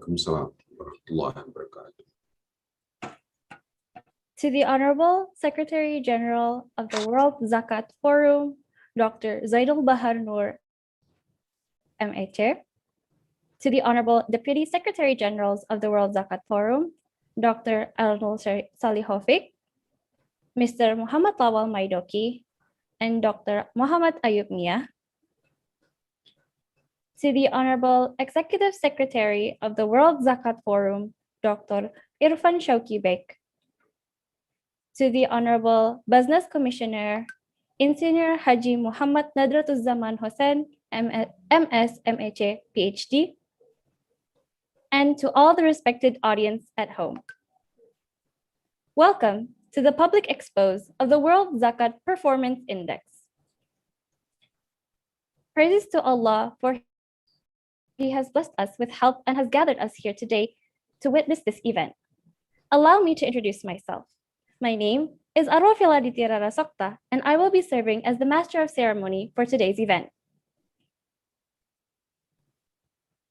Waalaikumsalam warahmatullahi wabarakatuh. To the Honorable Secretary General of the World Zakat Forum, Dr. Zaidul Bahar Noor, Unhcr. To the Honorable Deputy Secretary Generals of the World Zakat Forum, Dr. Arnold Salihovic, Mr. Muhammad Lawal Maidoki, and Dr. Muhammad Ayub Mia. To the Honorable Executive Secretary of the World Zakat Forum, Dr. Irfan Shauki Bek. To the Honorable Basna's Commissioner, Engineer Haji Muhammad Nadratuzzaman Hossain, MS, MHA, PhD, and to all the respected audience at home. Welcome to the public expose of the World Zakat Performance Index. Praises to Allah for He has blessed us with health and has gathered us here today to witness this event. Allow me to introduce myself. My name is Arwa Filaditya Rara Sokta, and I will be serving as the Master of Ceremony for today's event.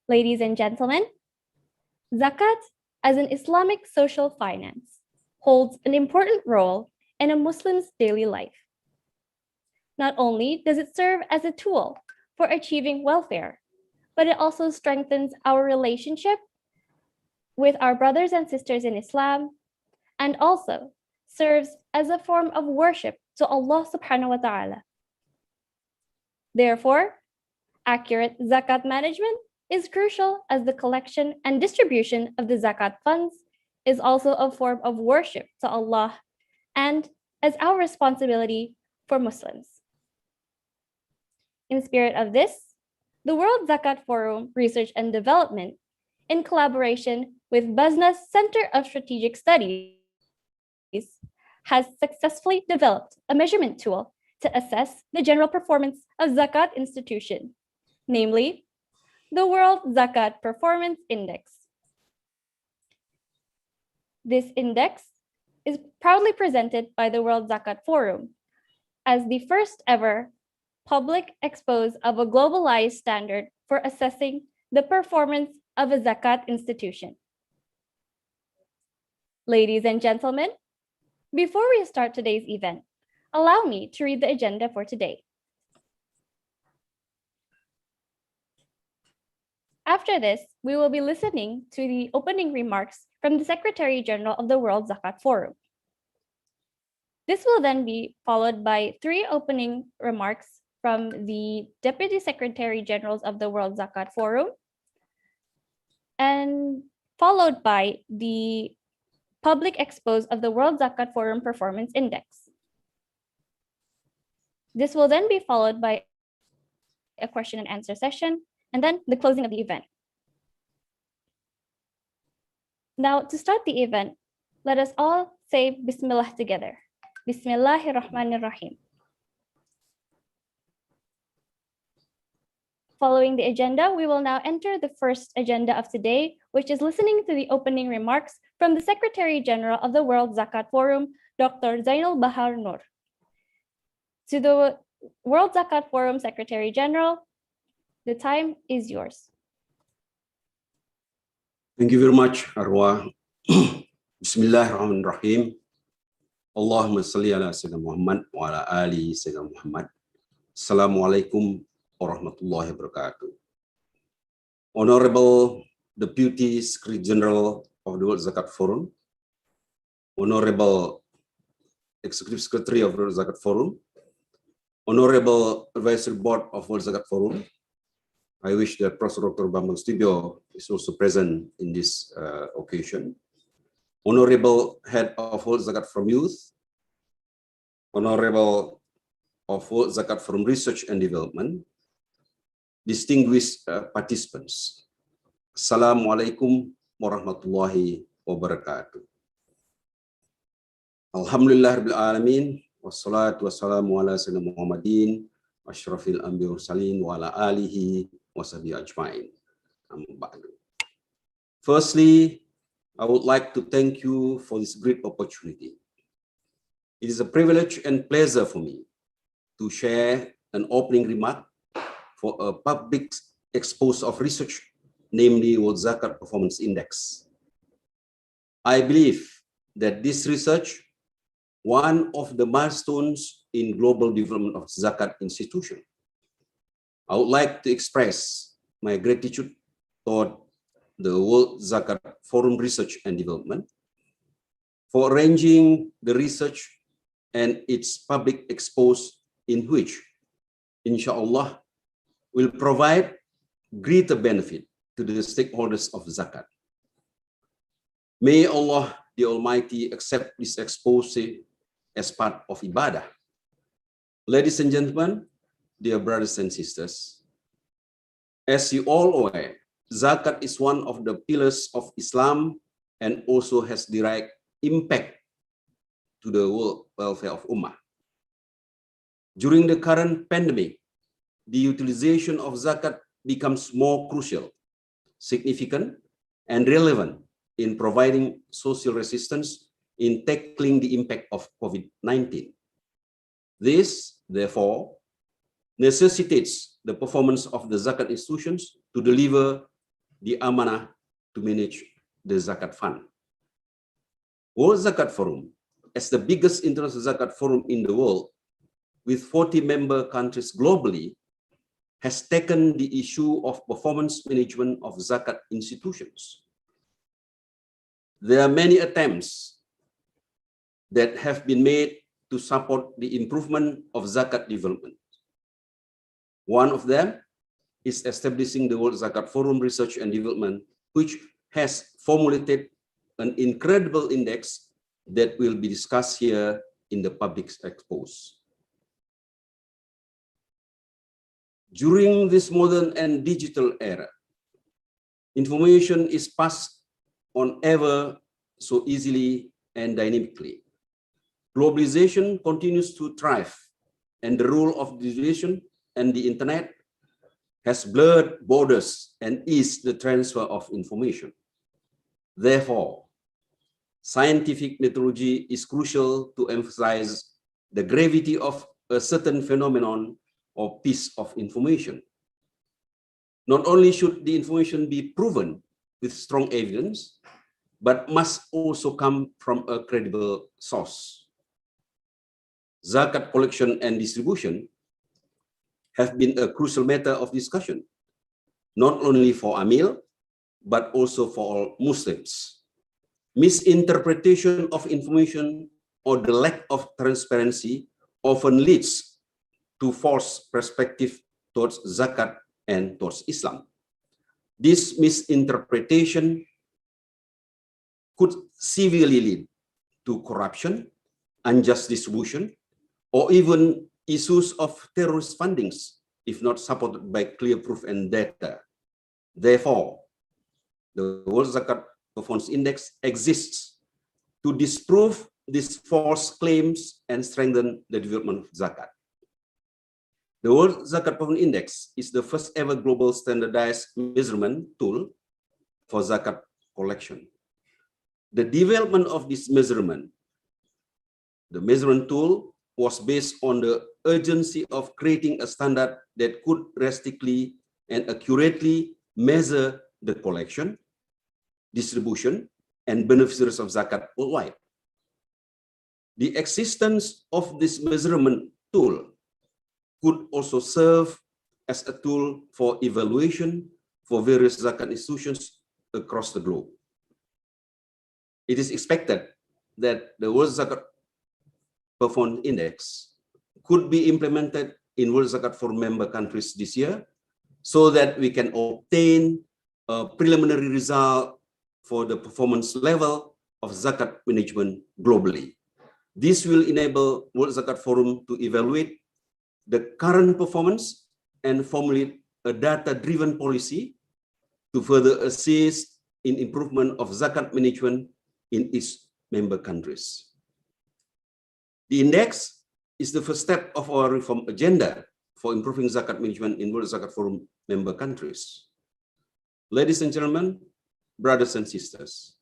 Ladies and gentlemen, Zakat as an Islamic social finance holds an important role in a Muslim's daily life. Not only does it serve as a tool for achieving welfare, but it also strengthens our relationship with our brothers and sisters in Islam, and also serves as a form of worship to Allah subhanahu wa ta'ala. Therefore, accurate zakat management is crucial, as the collection and distribution of the zakat funds is also a form of worship to Allah and as our responsibility for Muslims. In spirit of this, the World Zakat Forum Research and Development, in collaboration with Basna's Center of Strategic Studies, has successfully developed a measurement tool to assess the general performance of zakat institution, namely the World Zakat Performance Index. This index is proudly presented by the World Zakat Forum as the first ever public expose of a globalized standard for assessing the performance of a zakat institution. Ladies and gentlemen, before we start today's event, allow me to read the agenda for today. After this, we will be listening to the opening remarks from the Secretary General of the World Zakat Forum. This will then be followed by 3 opening remarks from the Deputy Secretary Generals of the World Zakat Forum, and followed by the public expose of the World Zakat Forum Performance Index. This will then be followed by a question and answer session, and then the closing of the event. Now, to start the event, let us all say Bismillah together. Bismillahirrahmanirrahim. Following the agenda, we will now enter the first agenda of today, which is listening to the opening remarks from the Secretary General of the World Zakat Forum, Dr. Zaidul Bahar Noor. To the World Zakat Forum Secretary General, the time is yours. Thank you very much, Arwa. Bismillahirrahmanirrahim. Allahumma salli ala Sayyidina Muhammad wa ala ali Sayyidina Muhammad. Assalamualaikum warahmatullahi wabarakatuh. Honorable Deputy Secretary General of the World Zakat Forum, Honorable Executive Secretary of the World Zakat Forum, Honorable Advisory Board of World Zakat Forum. I wish that Professor Dr. Bambang Studio is also present in this occasion. Honorable Head of World Zakat Forum Youth, Honorable of World Zakat Forum Research and Development, distinguished participants. Assalamualaikum warahmatullahi wabarakatuh. Alhamdulillah rabbil alamin, wassalatu wassalamu ala sayyidina Muhammadin, asyrafil anbiya wal mursalin wa ala alihi wa sahbihi ajma'in. Firstly, I would like to thank you for this great opportunity. It is a privilege and pleasure for me to share an opening remark for a public expose of research namely World Zakat Performance Index. I believe that this research, one of the milestones in global development of Zakat institution. I would like to express my gratitude toward the World Zakat Forum Research and Development for arranging the research and its public expose, in which, inshallah, will provide greater benefit to the stakeholders of Zakat. May Allah the Almighty accept this expose as part of ibadah. Ladies and gentlemen, dear brothers and sisters, as you all aware, Zakat is one of the pillars of Islam and also has direct impact to the world welfare of Ummah. During the current pandemic, the utilization of Zakat becomes more crucial, significant, and relevant in providing social resistance in tackling the impact of COVID-19. This, therefore, necessitates the performance of the Zakat institutions to deliver the amanah to manage the Zakat fund. World Zakat Forum, as the biggest international Zakat forum in the world, with 40 member countries globally, has taken the issue of performance management of Zakat institutions. There are many attempts that have been made to support the improvement of Zakat development. One of them is establishing the World Zakat Forum Research and Development, which has formulated an incredible index that will be discussed here in the public expose. During this modern and digital era, information is passed on ever so easily and dynamically. Globalization continues to thrive, and the role of digitalization and the internet has blurred borders and eased the transfer of information. Therefore, scientific methodology is crucial to emphasize the gravity of a certain phenomenon or piece of information. Not only should the information be proven with strong evidence, but must also come from a credible source. Zakat collection and distribution have been a crucial matter of discussion, not only for Amil, but also for all Muslims. Misinterpretation of information or the lack of transparency often leads to false perspective towards Zakat and towards Islam. This misinterpretation could severely lead to corruption, unjust distribution, or even issues of terrorist fundings, if not supported by clear proof and data. Therefore, the World Zakat Performance Index exists to disprove these false claims and strengthen the development of Zakat. The World Zakat Performance Index is the first ever global standardized measurement tool for Zakat collection. The development of this measurement, the measurement tool, was based on the urgency of creating a standard that could realistically and accurately measure the collection, distribution, and beneficiaries of Zakat worldwide. The existence of this measurement tool could also serve as a tool for evaluation for various Zakat institutions across the globe. It is expected that the World Zakat Performance Index could be implemented in World Zakat Forum member countries this year, so that we can obtain a preliminary result for the performance level of Zakat management globally. This will enable World Zakat Forum to evaluate the current performance and formulate a data-driven policy to further assist in improvement of Zakat management in its member countries. The index is the first step of our reform agenda for improving Zakat management in World Zakat Forum member countries. Ladies and gentlemen, brothers and sisters,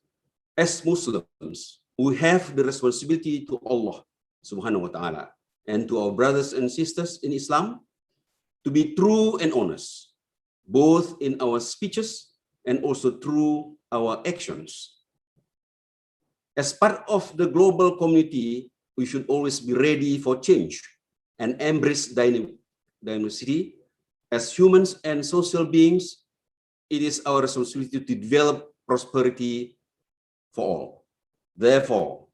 as Muslims, we have the responsibility to Allah subhanahu wa ta'ala and to our brothers and sisters in Islam to be true and honest, both in our speeches and also through our actions. As part of the global community, we should always be ready for change and embrace diversity. As humans and social beings, it is our responsibility to develop prosperity for all. Therefore,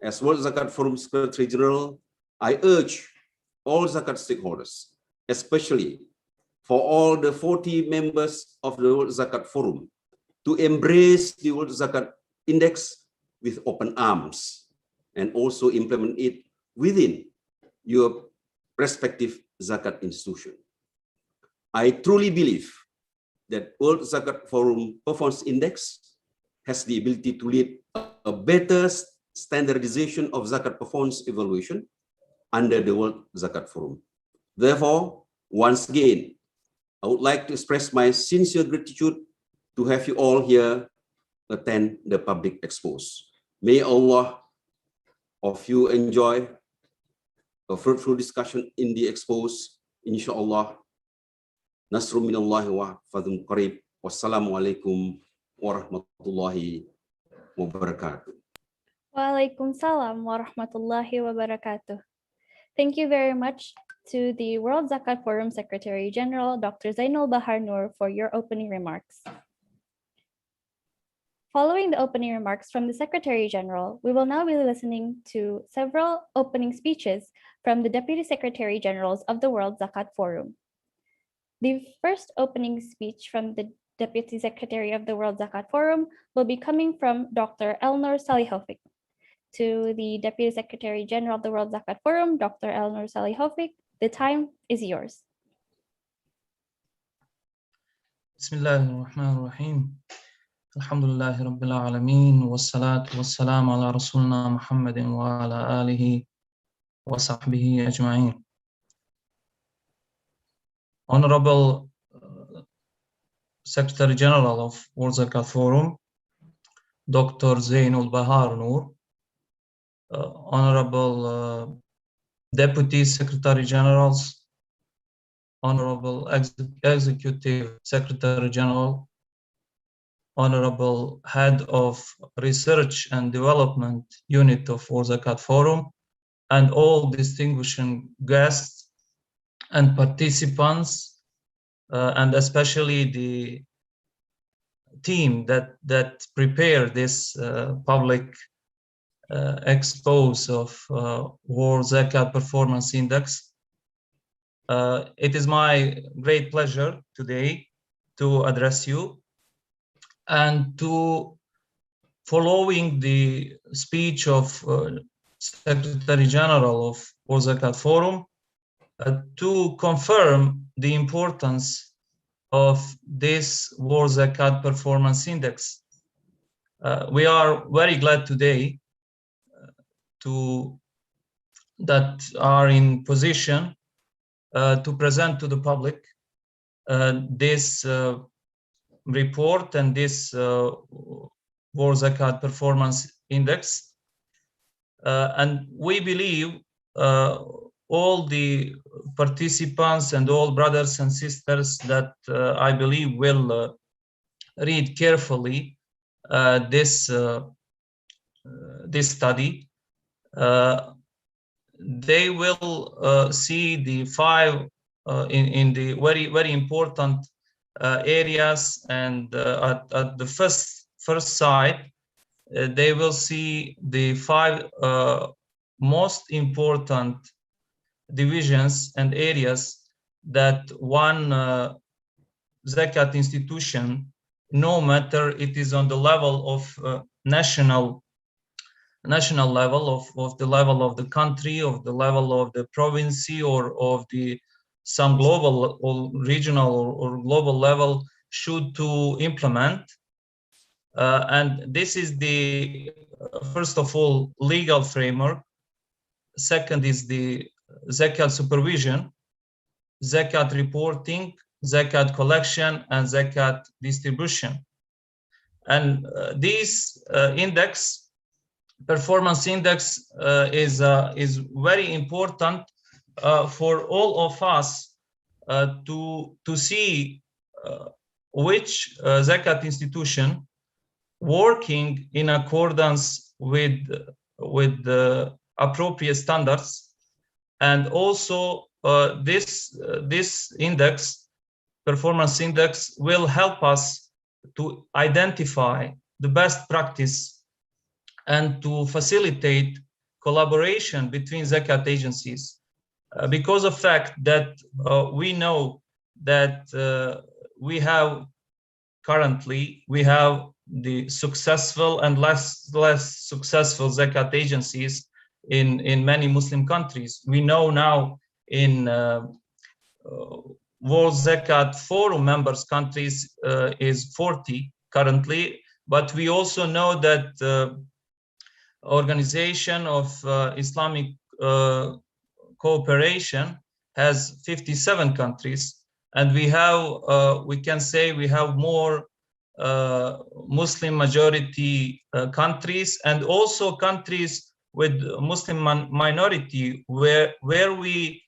as World Zakat Forum Secretary General, I urge all Zakat stakeholders, especially for all the 40 members of the World Zakat Forum, to embrace the World Zakat Index with open arms and also implement it within your respective Zakat institution. I truly believe that World Zakat Forum Performance Index has the ability to lead a better standardization of Zakat performance evaluation under the World Zakat Forum. Therefore, once again, I would like to express my sincere gratitude to have you all here attend the public expose. May Allah of you enjoy a fruitful discussion in the expose, inshallah. Nasrun minallahi wa fadhun qarib. Wassalamualaikum warahmatullahi wabarakatuh. Walaikum salam wa rahmatullahi wa barakatuh. Thank you very much to the World Zakat Forum Secretary General, Dr. Zainul Bahar Noor, for your opening remarks. Following the opening remarks from the Secretary General, we will now be listening to several opening speeches from the Deputy Secretary Generals of the World Zakat Forum. The first opening speech from the Deputy Secretary of the World Zakat Forum will be coming from Dr. Elnor Salihovic. To the Deputy Secretary General of the World Zakat Forum, Dr. Elnor Salihovic, the time is yours. Bismillahirrahmanirrahim. Alhamdulillahi Rabbil Alameen. Wassalatu wassalamu ala Rasulina Muhammadin wa ala alihi wa sahbihi ajma'in. Honorable Secretary General of World Zakat Forum, Dr. Zainul Bahar Noor, Honorable Deputy Secretary Generals, Honorable Executive Secretary General, Honorable Head of Research and Development Unit of World Zakat Forum, and all distinguished guests and participants, and especially the team that prepared this public expose of World Zakat Performance Index. It is my great pleasure today to address you and to, following the speech of Secretary General of World Zakat Forum, to confirm the importance of this World Zakat Performance Index. We are very glad today that are in position to present to the public this report and this World Zakat Performance Index. And we believe all the participants and all brothers and sisters that I believe will read carefully this study, they will see the five in the very important areas, and at the first side they will see the five most important divisions and areas that one Zakat institution, no matter it is on the level of national level of the level of the country, of the level of the province, or of the some global or regional or global level, should to implement. And this is the first of all legal framework. Second is the Zakat supervision, Zakat reporting, Zakat collection, and Zakat distribution. And this performance index is very important for all of us to see which Zakat institution working in accordance with the appropriate standards, and also this index, performance index, will help us to identify the best practice and to facilitate collaboration between Zakat agencies, because of fact that we know that we have the successful and less successful Zakat agencies in many Muslim countries. We know now in World Zakat Forum members countries is 40 currently, but we also know that Organization of Islamic Cooperation has 57 countries, and we can say we have more Muslim majority countries, and also countries with Muslim minority where we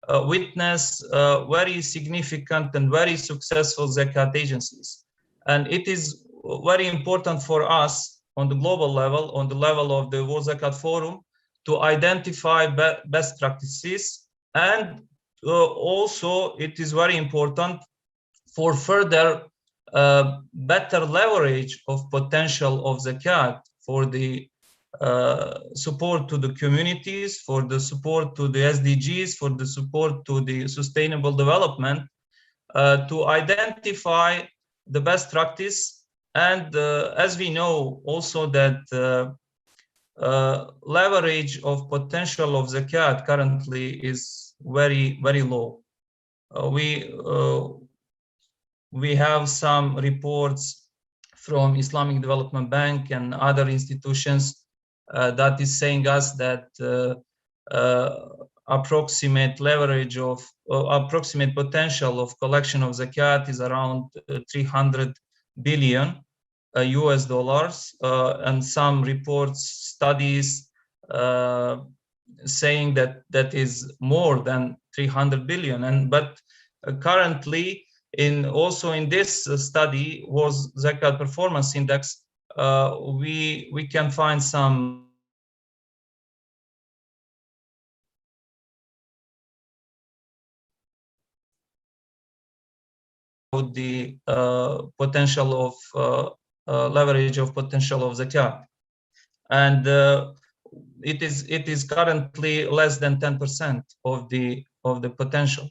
witness very significant and very successful Zakat agencies. And it is very important for us on the global level, on the level of the World Zakat Forum, to identify best practices, and also it is very important for further better leverage of potential of Zakat for the support to the communities, for the support to the SDGs, for the support to the sustainable development, to identify the best practice. And as we know also that leverage of potential of Zakat currently is very, very low. We have some reports from Islamic Development Bank and other institutions that is saying us that approximate leverage of approximate potential of collection of Zakat is around 300 billion US dollars, and some reports, studies saying that that is more than 300 billion. But currently, also in this study was Zakat Performance Index, we can find some the potential of leverage of potential of Zakat, and it is currently less than 10% of the potential.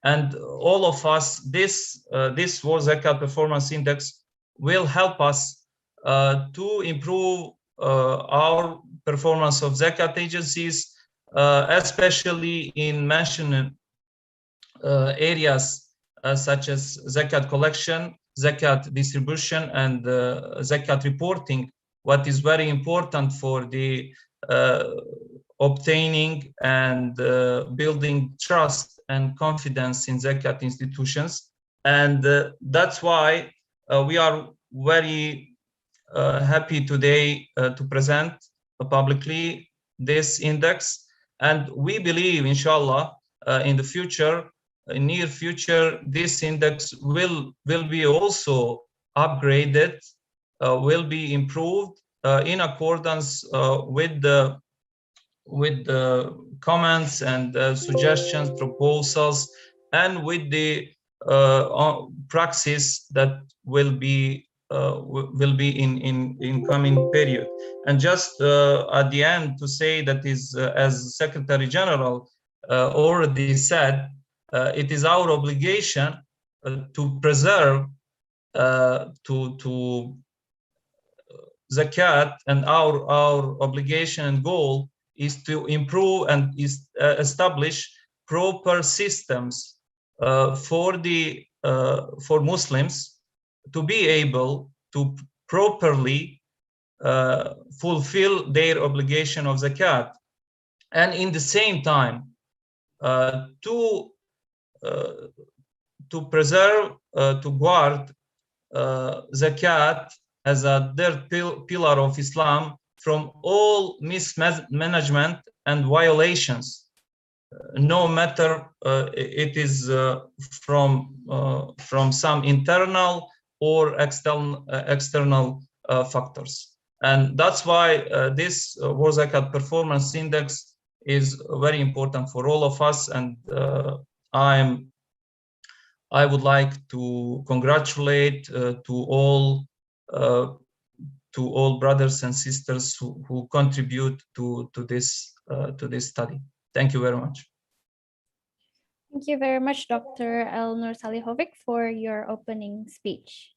And all of us, this World Zakat Performance Index will help us to improve our performance of Zakat agencies, especially in mentioned areas such as Zakat collection, Zakat distribution, and Zakat reporting, what is very important for the obtaining and building trust and confidence in Zakat institutions. And that's why we are very happy today to present publicly this index. And we believe, inshallah, in the future, in near future, this index will be also upgraded, will be improved in accordance with the comments and suggestions, proposals, and with the praxis that will be in coming period. And just at the end to say that is, as Secretary General already said, it is our obligation to preserve to Zakat, and our obligation and goal is to improve and establish proper systems for Muslims to be able to properly fulfill their obligation of Zakat, and in the same time to preserve, to guard Zakat as a third pillar of Islam from all mismanagement and violations, no matter it is from some internal or external factors. And that's why this World Zakat Performance Index is very important for all of us. And I would like to congratulate to all brothers and sisters who contribute to this study. Thank you very much. Thank you very much, Dr. Elnur Salihovic, for your opening speech.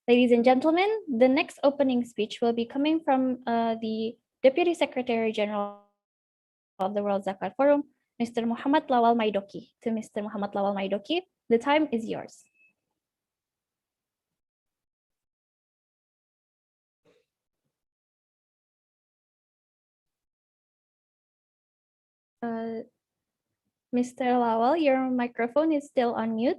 Ladies and gentlemen, the next opening speech will be coming from the Deputy Secretary General of the World Zakat Forum, Mr. Muhammad Lawal Maidoki. To Mr. Muhammad Lawal Maidoki, the time is yours. Mr. Lawal, your microphone is still on mute.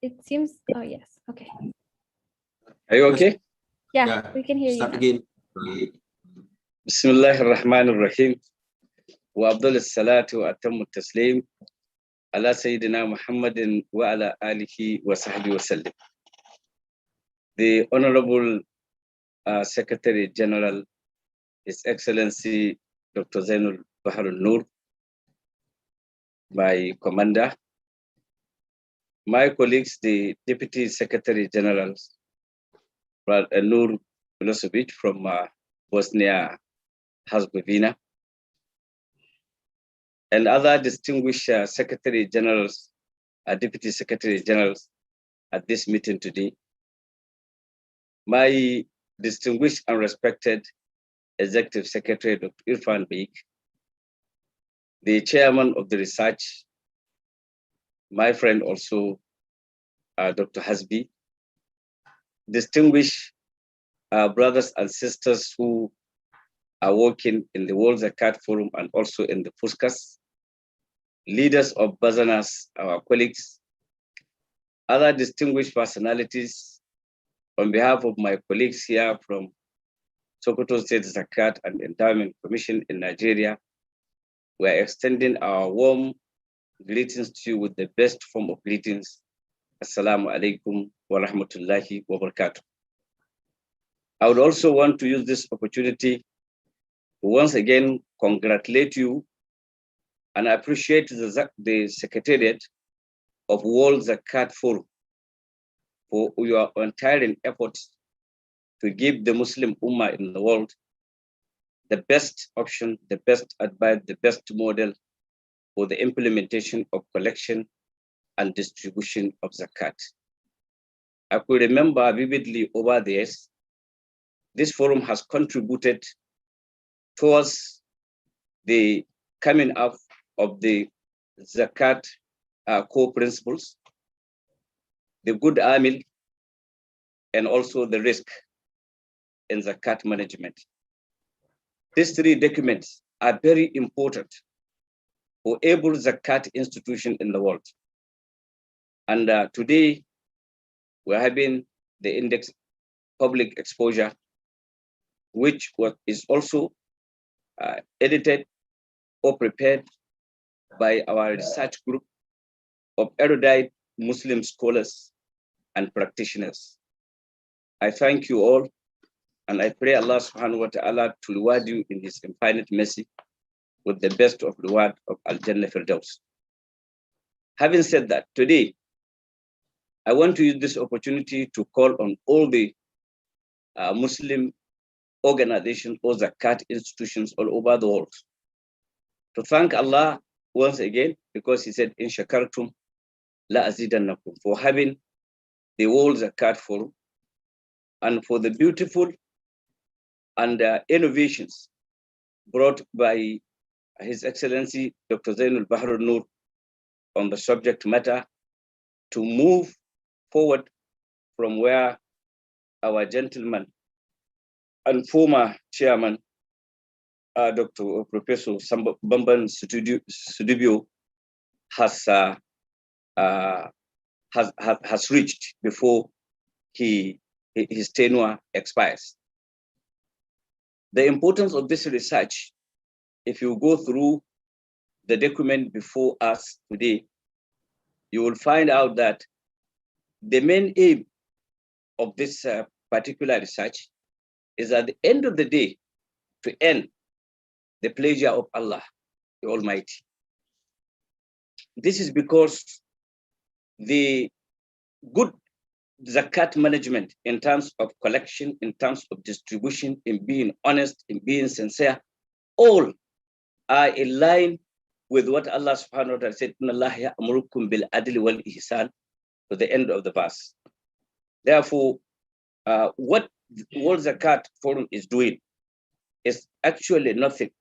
It seems, oh yes, okay. Are you okay? Yeah, we can hear you Start now. again. Bismillah ar-Rahman ar-Rahim. Wa afdal as-salatu wa atammu at-taslim ala Sayyidina Muhammadin wa ala alihi wa sahbihi wa sallim. The Honorable Secretary General, His Excellency Dr. Zainul Baharul Nur, my commander, my colleagues, the Deputy Secretary General, Nur Milosevic from Bosnia-Herzegovina, and other distinguished Secretary Generals, Deputy Secretary Generals at this meeting today. My distinguished and respected Executive Secretary, Dr. Irfan Beek, the Chairman of the Research, my friend also, Dr. Hasbi, distinguished brothers and sisters who are working in the World Zakat Forum and also in the Puskas, leaders of Bazanas, our colleagues, other distinguished personalities. On behalf of my colleagues here from Sokoto State Zakat and Endowment Commission in Nigeria, we are extending our warm greetings to you with the best form of greetings. Assalamu alaikum wa rahmatullahi wa barakatuh. I would also want to use this opportunity to once again congratulate you and appreciate the Secretariat of World Zakat Forum for your untiring efforts to give the Muslim Ummah in the world the best option, the best advice, the best model for the implementation of collection and distribution of zakat. I could remember vividly over the years, this forum has contributed towards the coming up of the zakat core principles, the good amil, and also the risk in zakat management. These three documents are very important for every zakat institution in the world. And today, we're having the index public exposure, which is also edited or prepared by our research group of erudite Muslim scholars and practitioners. I thank you all, and I pray Allah subhanahu wa ta'ala to reward you in his infinite mercy with the best of reward of Al-Jannah Firdaus. Having said that, today, I want to use this opportunity to call on all the Muslim organizations or zakat institutions all over the world to thank Allah once again, because he said, in shakartum la azidannakum, for having the World Zakat Forum and for the beautiful and innovations brought by His Excellency Dr. Zainul Baharul Nur on the subject matter to move forward from where our gentleman and former chairman, Dr. Professor Bamban Sudibio has reached before his tenure expires. The importance of this research, if you go through the document before us today, you will find out that the main aim of this particular research is at the end of the day to end the pleasure of Allah, the Almighty. This is because the good zakat management in terms of collection, in terms of distribution, in being honest, in being sincere, all are in line with what Allah subhanahu wa ta'ala said, Inna Allah ya'murukum bil adli wal ihsan, to the end of the verse. Therefore, what World Zakat Forum is doing is actually nothing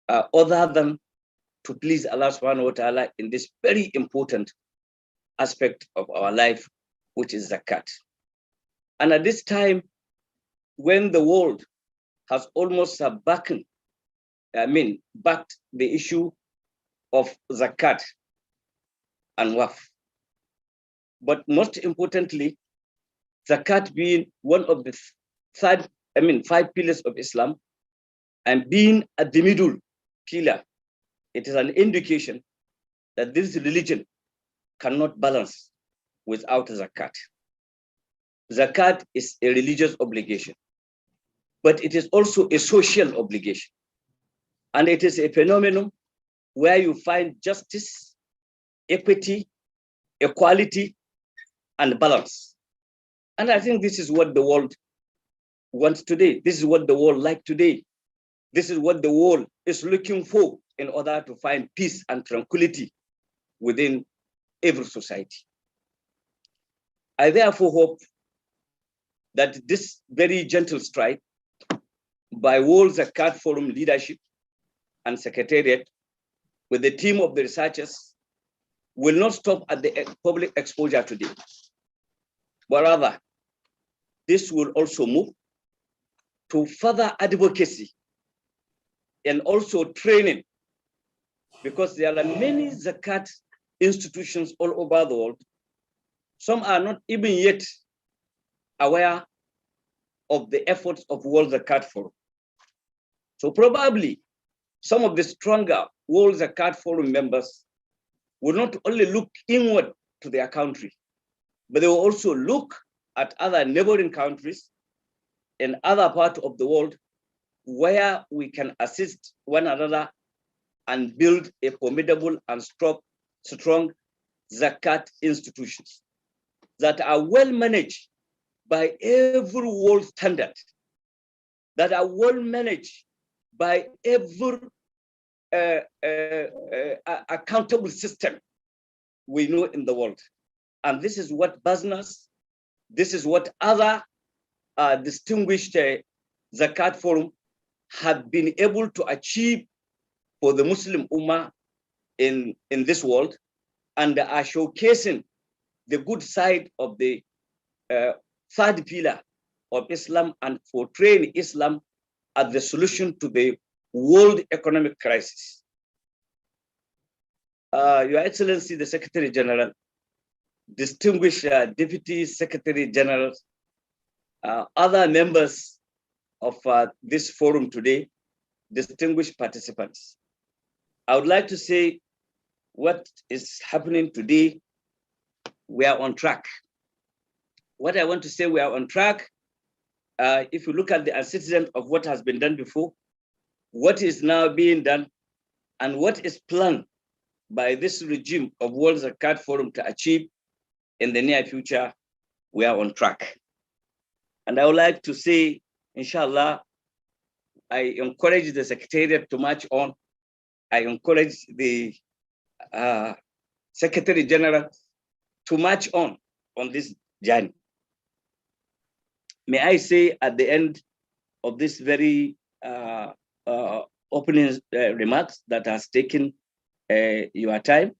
other than to please Allah subhanahu wa ta'ala in this very important aspect of our life, which is zakat. And at this time, when the world has almost backed the issue of zakat and waqf. But most importantly, zakat being one of the 5 pillars of Islam, and being at the middle pillar, it is an indication that this religion cannot balance without zakat. Zakat is a religious obligation, but it is also a social obligation. And it is a phenomenon where you find justice, equity, equality, and balance. And I think this is what the world wants today. This is what the world likes today. This is what the world is looking for in order to find peace and tranquility within every society. I therefore hope that this very gentle strike by World Zakat Forum leadership and secretariat with the team of the researchers will not stop at the public exposure today, but rather this will also move to further advocacy and also training, because there are many zakat institutions all over the world. Some are not even yet aware of the efforts of World Zakat Forum. So probably some of the stronger World Zakat Forum members will not only look inward to their country, but they will also look at other neighboring countries and other parts of the world where we can assist one another and build a formidable and strong zakat institutions that are well managed by every world standard, that are well managed by every accountable system we know in the world. And this is what Basnas, this is what other distinguished Zakat Forum have been able to achieve for the Muslim Ummah in this world, and are showcasing the good side of the third pillar of Islam and portraying Islam as the solution to the world economic crisis. Your Excellency, the Secretary General, distinguished Deputy Secretary General, other members of this forum today, distinguished participants. I would like to say what is happening today, we are on track. What I want to say, we are on track. If you look at the antecedent of what has been done before, what is now being done, and what is planned by this regime of World Zakat Forum to achieve in the near future, we are on track. And I would like to say, inshallah, I encourage the Secretariat to march on. I encourage the Secretary General to march on this journey. May I say at the end of this very opening remarks that has taken your time,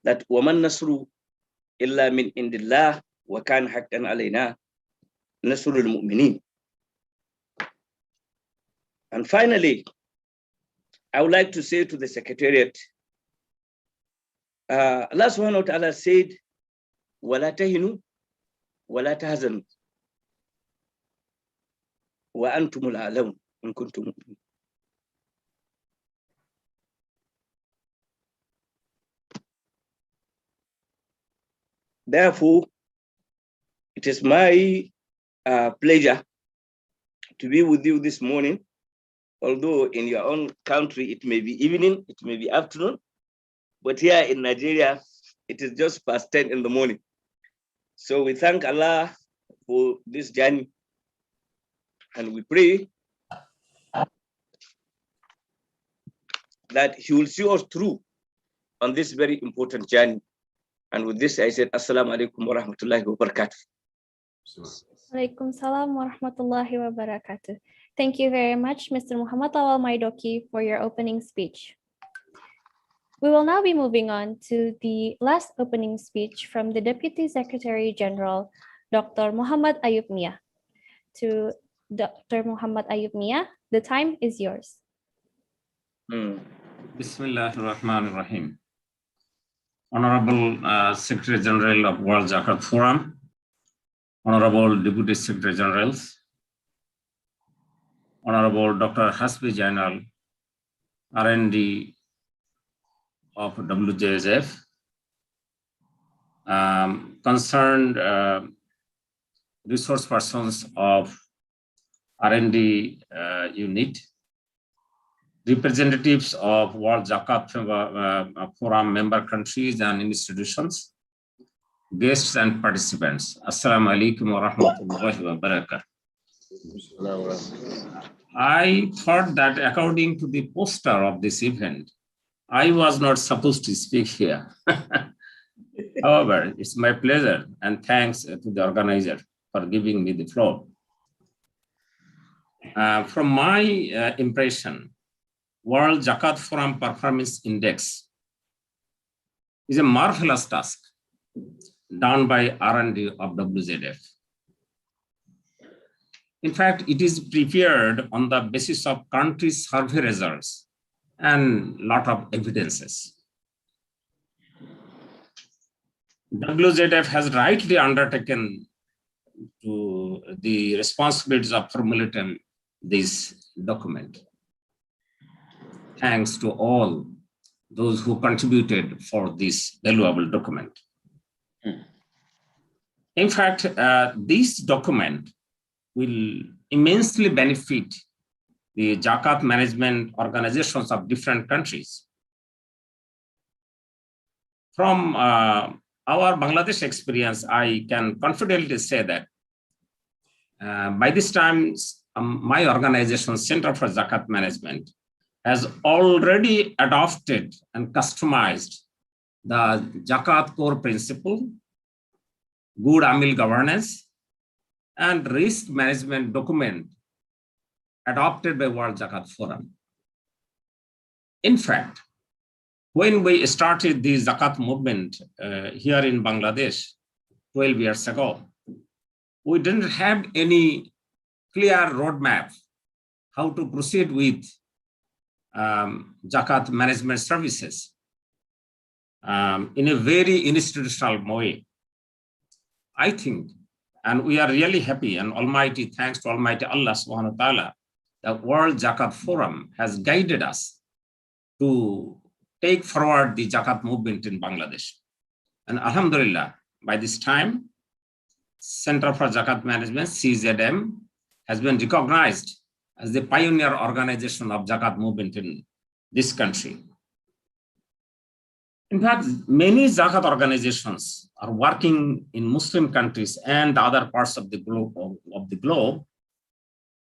that وَمَن نَصْرُ إِلَّا مِنْ عِنْدِ اللَّهِ وَكَانَ حَقًّا عَلَيْنَا نَصْرُ الْمُؤْمِنِينَ. And finally, I would like to say to the Secretariat, Allah subhanahu wa ta'ala said, وَلَا تَهِنُوا وَلَا تَحْزَنُوا وَأَنْتُمُ الْأَعْلَوْنَ إِن كُنتُم مُؤْمِنِينَ. Therefore, it is my pleasure to be with you this morning. Although in your own country, it may be evening, it may be afternoon, but here in Nigeria, it is just past 10 in the morning. So we thank Allah for this journey, and we pray that He will see us through on this very important journey. And with this, I said, Assalamu alaikum wa rahmatullahi wa barakatuh. Alaikum salam wa rahmatullahi wa barakatuh. Thank you very much, Mr. Muhammad Awal Maidoki, for your opening speech. We will now be moving on to the last opening speech from the Deputy Secretary General, Dr. Muhammad Ayub Mia. To Dr. Muhammad Ayub Mia, the time is yours. Bismillahirrahmanirrahim. Honorable Secretary General of World Zakat Forum, Honorable Deputy Secretary Generals, Honorable Dr. Hasbi Jainal, R&D of WJSF, concerned resource persons of R&D unit, representatives of World Zakat Forum member countries and institutions, guests and participants. Assalamu alaikum wa rahmatullahi wa barakatuh. I thought that according to the poster of this event, I was not supposed to speak here. However, it's my pleasure and thanks to the organizer for giving me the floor. From my impression, World Zakat Forum Performance Index is a marvelous task done by R&D of WZF. In fact, it is prepared on the basis of country survey results and a lot of evidences. WZF has rightly undertaken to the responsibilities of formulating this document. Thanks to all those who contributed for this valuable document. In fact, this document will immensely benefit the Zakat management organizations of different countries. From our Bangladesh experience, I can confidently say that by this time, my organization, Center for Zakat Management, has already adopted and customized the Zakat core principle, good AMIL governance, and risk management document adopted by World Zakat Forum. In fact, when we started the Zakat movement here in Bangladesh 12 years ago, we didn't have any clear roadmap how to proceed with Zakat management services in a very institutional way. I think, and we are really happy and almighty, thanks to Almighty Allah subhanahu wa ta'ala, the World Zakat Forum has guided us to take forward the Zakat movement in Bangladesh. And Alhamdulillah, by this time, Center for Zakat Management, CZM, has been recognized as the pioneer organization of Zakat movement in this country. In fact, many Zakat organizations are working in Muslim countries and other parts of the globe,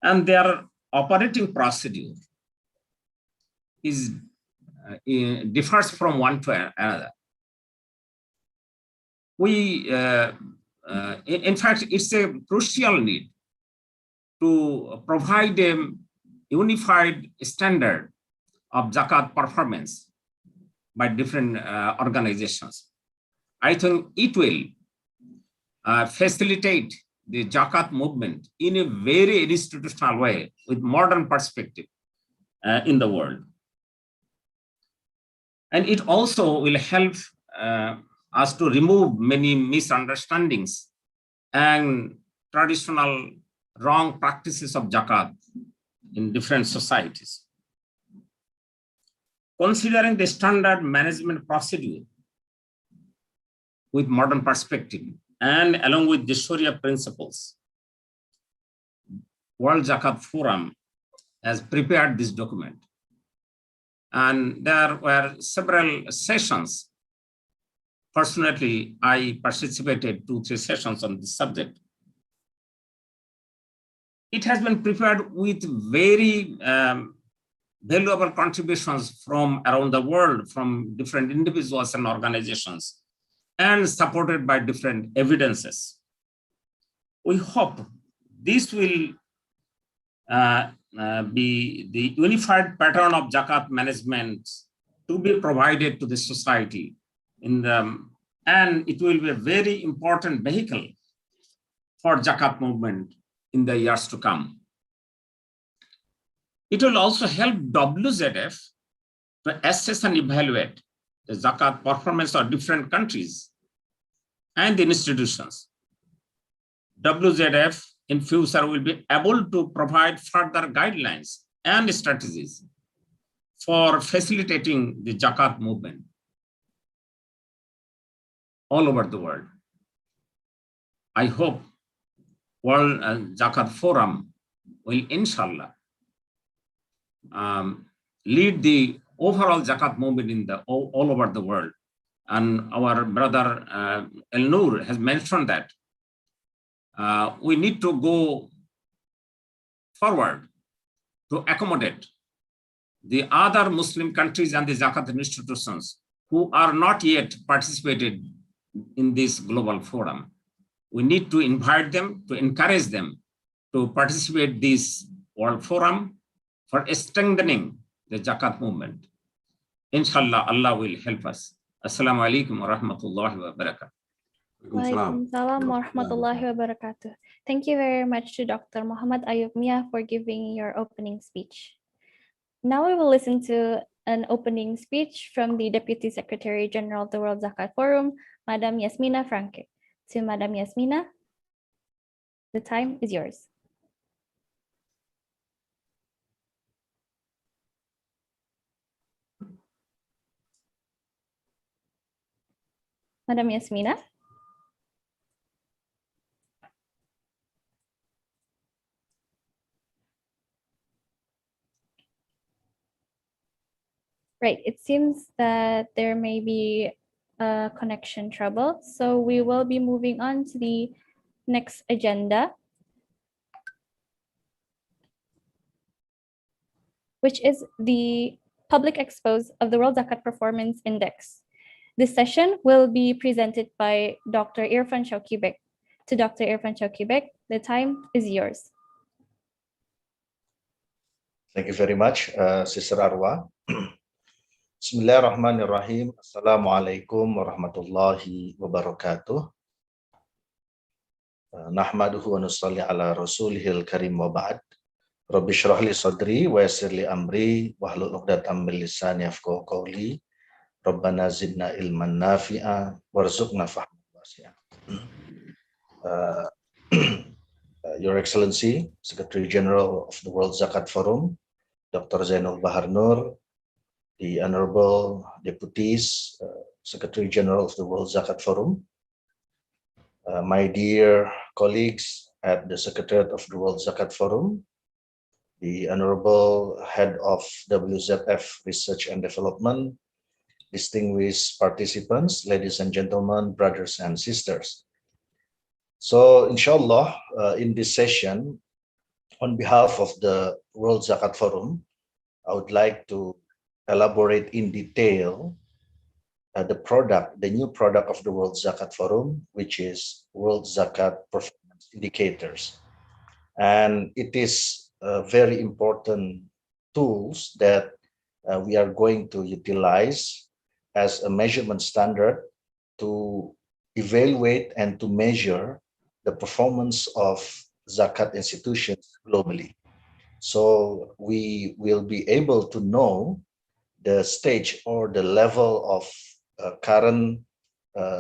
and their operating procedure differs from one to another. In fact, it's a crucial need to provide a unified standard of Zakat performance by different organizations. I think it will facilitate the Zakat movement in a very institutional way with modern perspective in the world. And it also will help us to remove many misunderstandings and traditional wrong practices of zakat in different societies. Considering the standard management procedure with modern perspective and along with the Sharia principles, World Zakat Forum has prepared this document. And there were several sessions. Fortunately, I participated 2-3 sessions on this subject. It has been prepared with very valuable contributions from around the world, from different individuals and organizations, and supported by different evidences. We hope this will be the unified pattern of zakat management to be provided to the society and it will be a very important vehicle for zakat movement in the years to come. It will also help WZF to assess and evaluate the zakat performance of different countries and the institutions. WZF in future will be able to provide further guidelines and strategies for facilitating the zakat movement all over the world. I hope World Zakat Forum will, inshallah, lead the overall zakat movement in all over the world. And our brother El-Nur has mentioned that we need to go forward to accommodate the other Muslim countries and the zakat institutions who are not yet participated in this global forum. We need to invite them, to encourage them to participate this World Forum for strengthening the zakat movement. Inshallah, Allah will help us. Assalamu alaikum wa rahmatullahi wa barakatuh. Waalaikumsalam warahmatullahi wabarakatuh. Thank you very much to Dr. Muhammad Ayub Mia for giving your opening speech. Now we will listen to an opening speech from the Deputy Secretary General of the World Zakat Forum, Madam Yasmina Franke. To Madam Yasmina, the time is yours. Madam Yasmina. Right, it seems that there may be a connection trouble, so we will be moving on to the next agenda, which is the public expose of the World Zakat Performance Index. This session will be presented by Dr. Irfan Shawkibek. To Dr. Irfan Shawkibek, the time is yours. Thank you very much, Sister Arwa. Bismillahirrahmanirrahim. Assalamualaikum warahmatullahi wabarakatuh. Nahmaduhu wa nusalli ala rasulihil karim wa ba'd. Rabbi shrah li sadri wa yassir li amri wahlul 'uqdatam min lisani yafqahu qawli. Rabbana zidna ilman nafi'a warzuqna fahman wasi'a. Your Excellency, Secretary General of the World Zakat Forum, Dr. Zainul Bahar Nur, the Honorable Deputies, Secretary General of the World Zakat Forum, my dear colleagues at the Secretariat of the World Zakat Forum, the Honorable Head of WZF Research and Development, distinguished participants, ladies and gentlemen, brothers and sisters. So, inshallah, in this session, on behalf of the World Zakat Forum, I would like to elaborate in detail the new product of the World Zakat Forum, which is World Zakat Performance Indicators. And it is very important tools that we are going to utilize as a measurement standard to evaluate and to measure the performance of Zakat institutions globally. So we will be able to know the stage or the level of current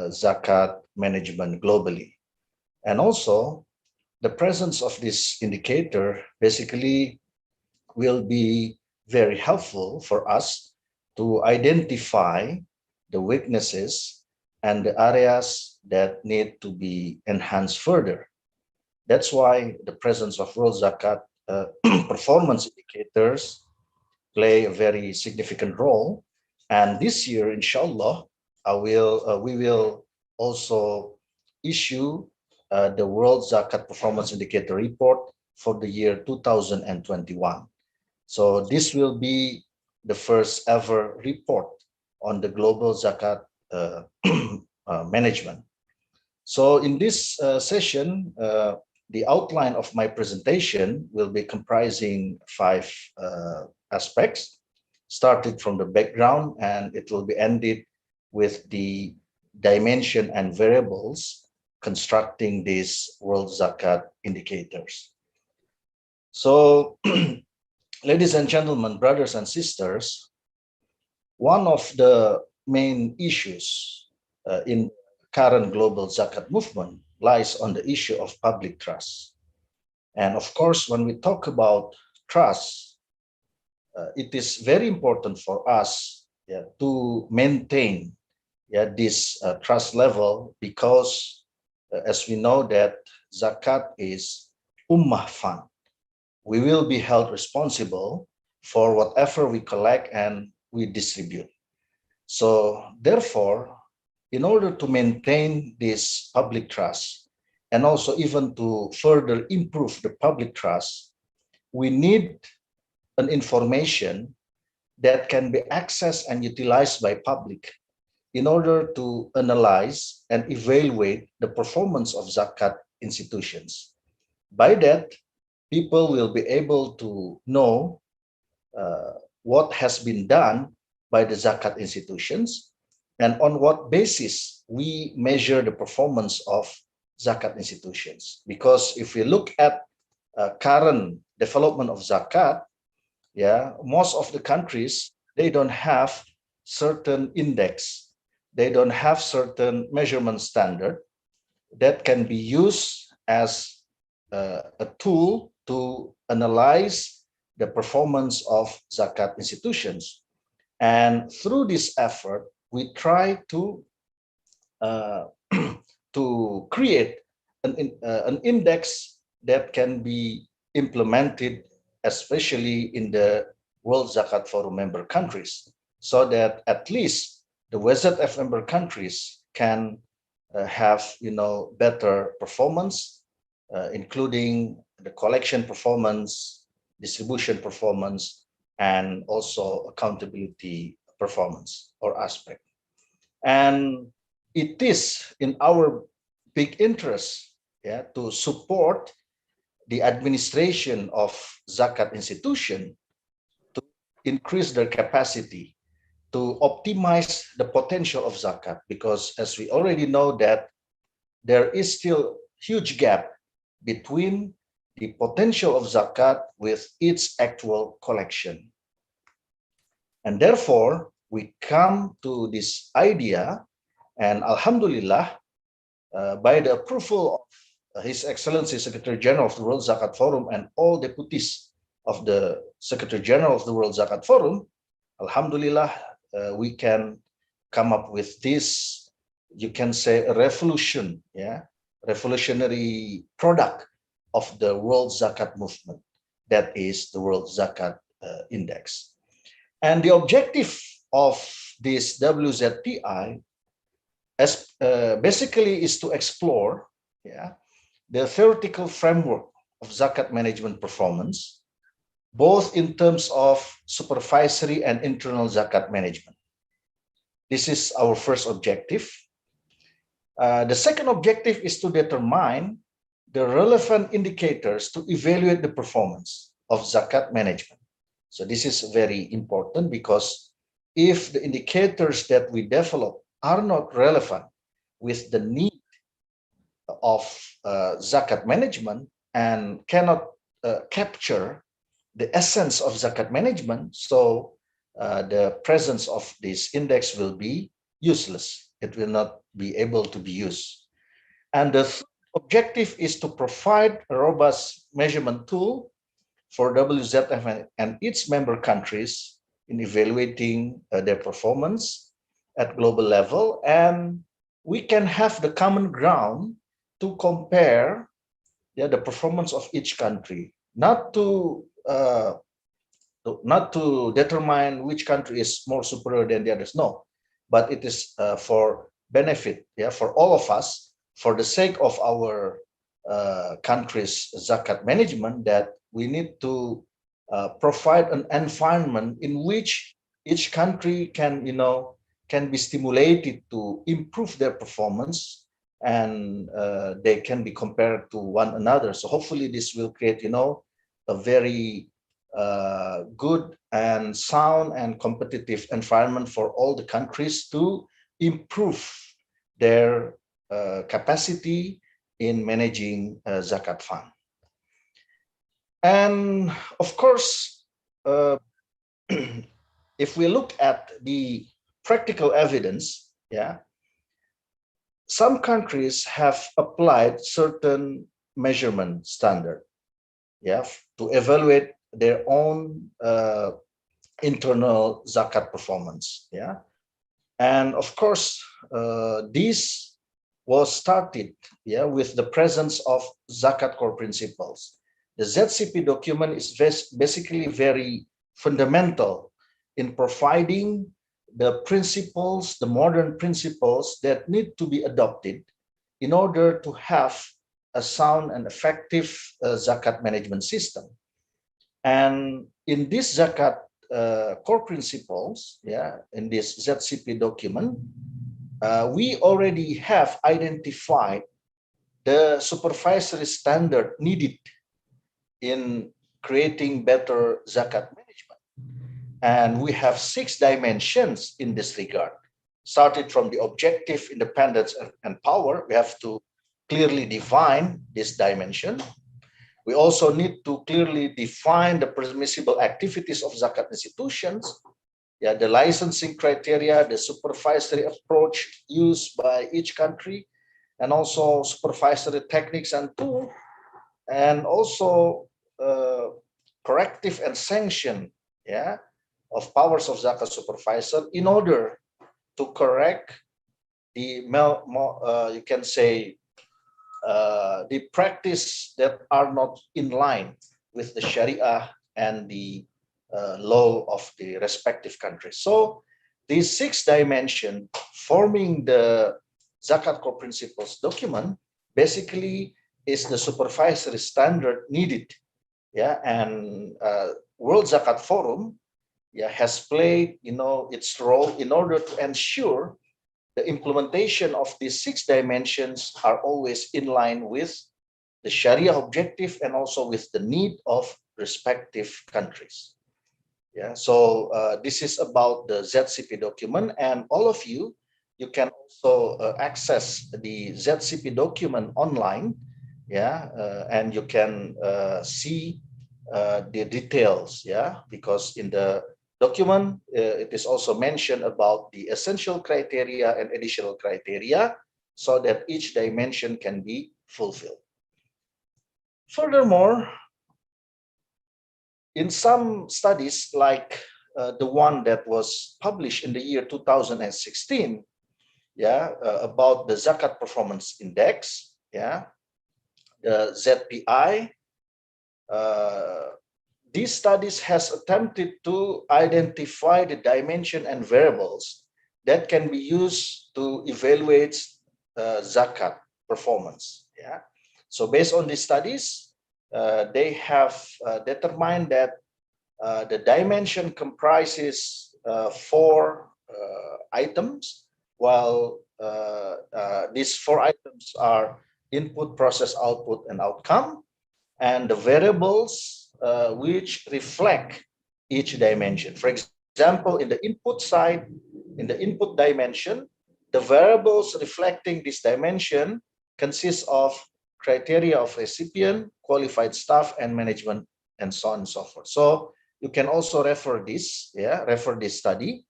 zakat management globally. And also, the presence of this indicator basically will be very helpful for us to identify the weaknesses and the areas that need to be enhanced further. That's why the presence of World Zakat performance indicators play a very significant role. And this year, inshallah, we will also issue the World Zakat Performance Indicator Report for the year 2021. So this will be the first ever report on the global zakat management. So in this session, the outline of my presentation will be comprising 5 aspects, started from the background, and it will be ended with the dimension and variables constructing these World Zakat indicators. So, ladies and gentlemen, brothers and sisters, one of the main issues in current global zakat movement lies on the issue of public trust. And of course, when we talk about trust, it is very important for us to maintain this trust level, because as we know that zakat is ummah fund. We will be held responsible for whatever we collect and we distribute. So therefore, in order to maintain this public trust, and also even to further improve the public trust, we need an information that can be accessed and utilized by public in order to analyze and evaluate the performance of zakat institutions. By that, people will be able to know what has been done by the zakat institutions, and on what basis we measure the performance of zakat institutions. Because if we look at current development of zakat, most of the countries, they don't have certain index, they don't have certain measurement standard that can be used as a tool to analyze the performance of zakat institutions. And through this effort, we try to to create an index that can be implemented, especially in the World Zakat Forum member countries, so that at least the WZF member countries can have better performance, including the collection performance, distribution performance, and also accountability performance or aspect. And it is in our big interest to support the administration of zakat institution to increase their capacity to optimize the potential of zakat, because as we already know that there is still huge gap between the potential of zakat with its actual collection. And therefore, we come to this idea, and Alhamdulillah, by the approval of His Excellency Secretary General of the World Zakat Forum and all deputies of the Secretary General of the World Zakat Forum, Alhamdulillah, we can come up with this, you can say, a revolution, revolutionary product of the World Zakat movement, that is the World Zakat Index. And the objective of this WZTI basically is to explore the theoretical framework of zakat management performance, both in terms of supervisory and internal zakat management. This is our first objective. The second objective is to determine the relevant indicators to evaluate the performance of zakat management. So this is very important, because if the indicators that we develop are not relevant with the need of zakat management and cannot capture the essence of zakat management, so the presence of this index will be useless. It will not be able to be used. And the objective is to provide a robust measurement tool for WZF and its member countries in evaluating their performance at global level. And we can have the common ground to compare the performance of each country, not to determine which country is more superior than the others. No, but it is for benefit, for all of us, for the sake of our country's zakat management, that we need to provide an environment in which each country can be stimulated to improve their performance, and they can be compared to one another. So hopefully this will create a very good and sound and competitive environment for all the countries to improve their capacity in managing zakat fund. And of course, if we look at the practical evidence, some countries have applied certain measurement standard, to evaluate their own internal zakat performance, and of course this was started with the presence of zakat core principles. The ZCP document is basically very fundamental in providing the principles, the modern principles that need to be adopted in order to have a sound and effective zakat management system. And in this zakat core principles, in this ZCP document, we already have identified the supervisory standard needed in creating better zakat management. And we have 6 dimensions in this regard. Started from the objective, independence, and power, we have to clearly define this dimension. We also need to clearly define the permissible activities of zakat institutions, the licensing criteria, the supervisory approach used by each country, and also supervisory techniques and tools, and also corrective and sanction of powers of zakat supervisor in order to correct the you can say the practice that are not in line with the Sharia and the law of the respective countries. So these 6 dimensions forming the zakat core principles document basically is the supervisory standard needed, and World Zakat Forum has played its role in order to ensure the implementation of these 6 dimensions are always in line with the Sharia objective and also with the need of respective countries. So this is about the ZCP document, and all of you can also access the ZCP document online, and you can see the details, because in the document it is also mentioned about the essential criteria and additional criteria so that each dimension can be fulfilled. Furthermore, in some studies like the one that was published in the year 2016, about the Zakat Performance Index, the ZPI, these studies has attempted to identify the dimension and variables that can be used to evaluate zakat performance. So based on these studies, they have determined that the dimension comprises 4 items, while these 4 items are input, process, output, and outcome, and the variables which reflect each dimension. For example, in the input side, in the input dimension, the variables reflecting this dimension consist of criteria of recipient, qualified staff, and management, and so on and so forth. So you can also refer this, refer this study.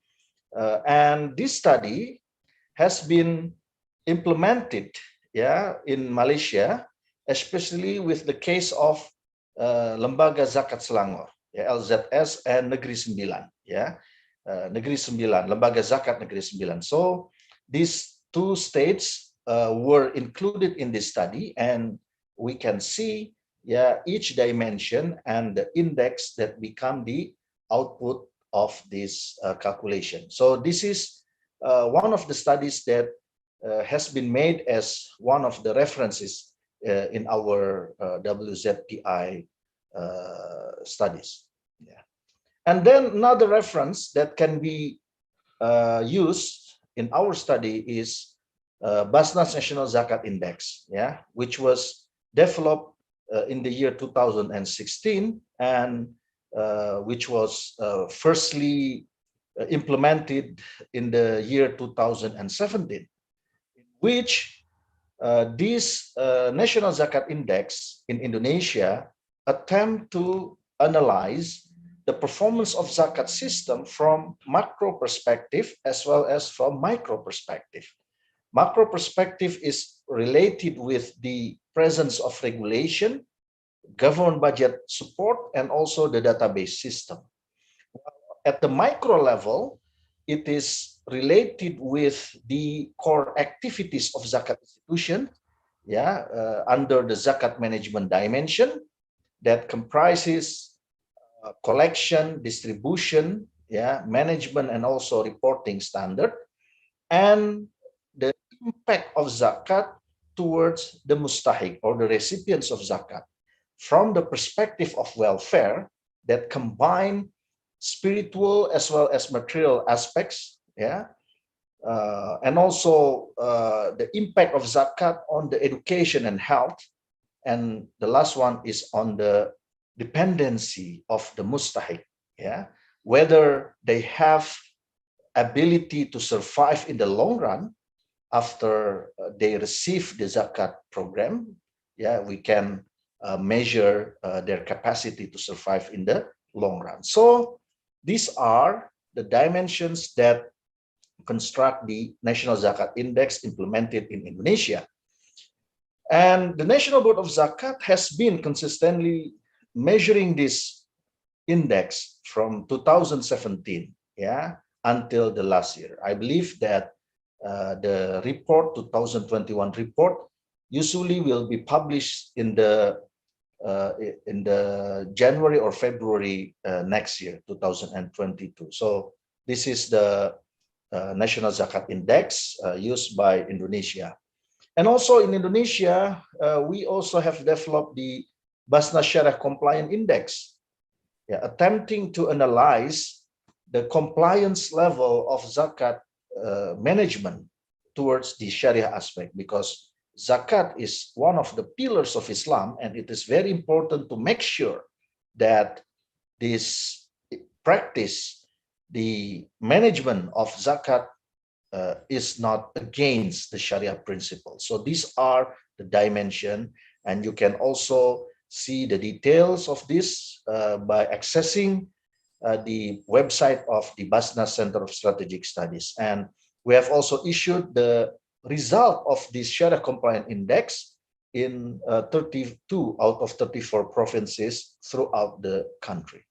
And this study has been implemented, in Malaysia, especially with the case of Lembaga Zakat Selangor, LZS, and Negeri Sembilan, Negeri Sembilan, Lembaga Zakat Negeri Sembilan. So these two states were included in this study, and we can see each dimension and the index that become the output of this calculation. So this is one of the studies that has been made as one of the references in our WZPI studies. And then another reference that can be used in our study is Basna's National Zakat Index, which was developed in the year 2016 and which was firstly implemented in the year 2017, which this National Zakat Index in Indonesia attempt to analyze the performance of zakat system from macro perspective as well as from micro perspective. Macro perspective is related with the presence of regulation, government budget support, and also the database system. At the micro level, it is related with the core activities of zakat institution, under the zakat management dimension that comprises collection, distribution, management, and also reporting standard, and the impact of zakat towards the mustahik or the recipients of zakat from the perspective of welfare that combine spiritual as well as material aspects, and also the impact of zakat on the education and health, and the last one is on the dependency of the mustahik, whether they have ability to survive in the long run after they receive the zakat program. We can measure their capacity to survive in the long run. So these are the dimensions that construct the National Zakat Index implemented in Indonesia. And the National Board of Zakat has been consistently measuring this index from 2017, until the last year. I believe that the report, 2021 report, usually will be published in the January or February next year, 2022. So this is the National Zakat Index used by Indonesia. And also in Indonesia, we also have developed the Basna Syariah Compliant Index, attempting to analyze the compliance level of zakat management towards the Sharia aspect, because zakat is one of the pillars of Islam, and it is very important to make sure that this practice, the management of zakat, is not against the Sharia principle. So these are the dimension, and you can also see the details of this by accessing the website of the Basna Center of Strategic Studies. And we have also issued the result of this Sharia Compliant Index in 32 out of 34 provinces throughout the country.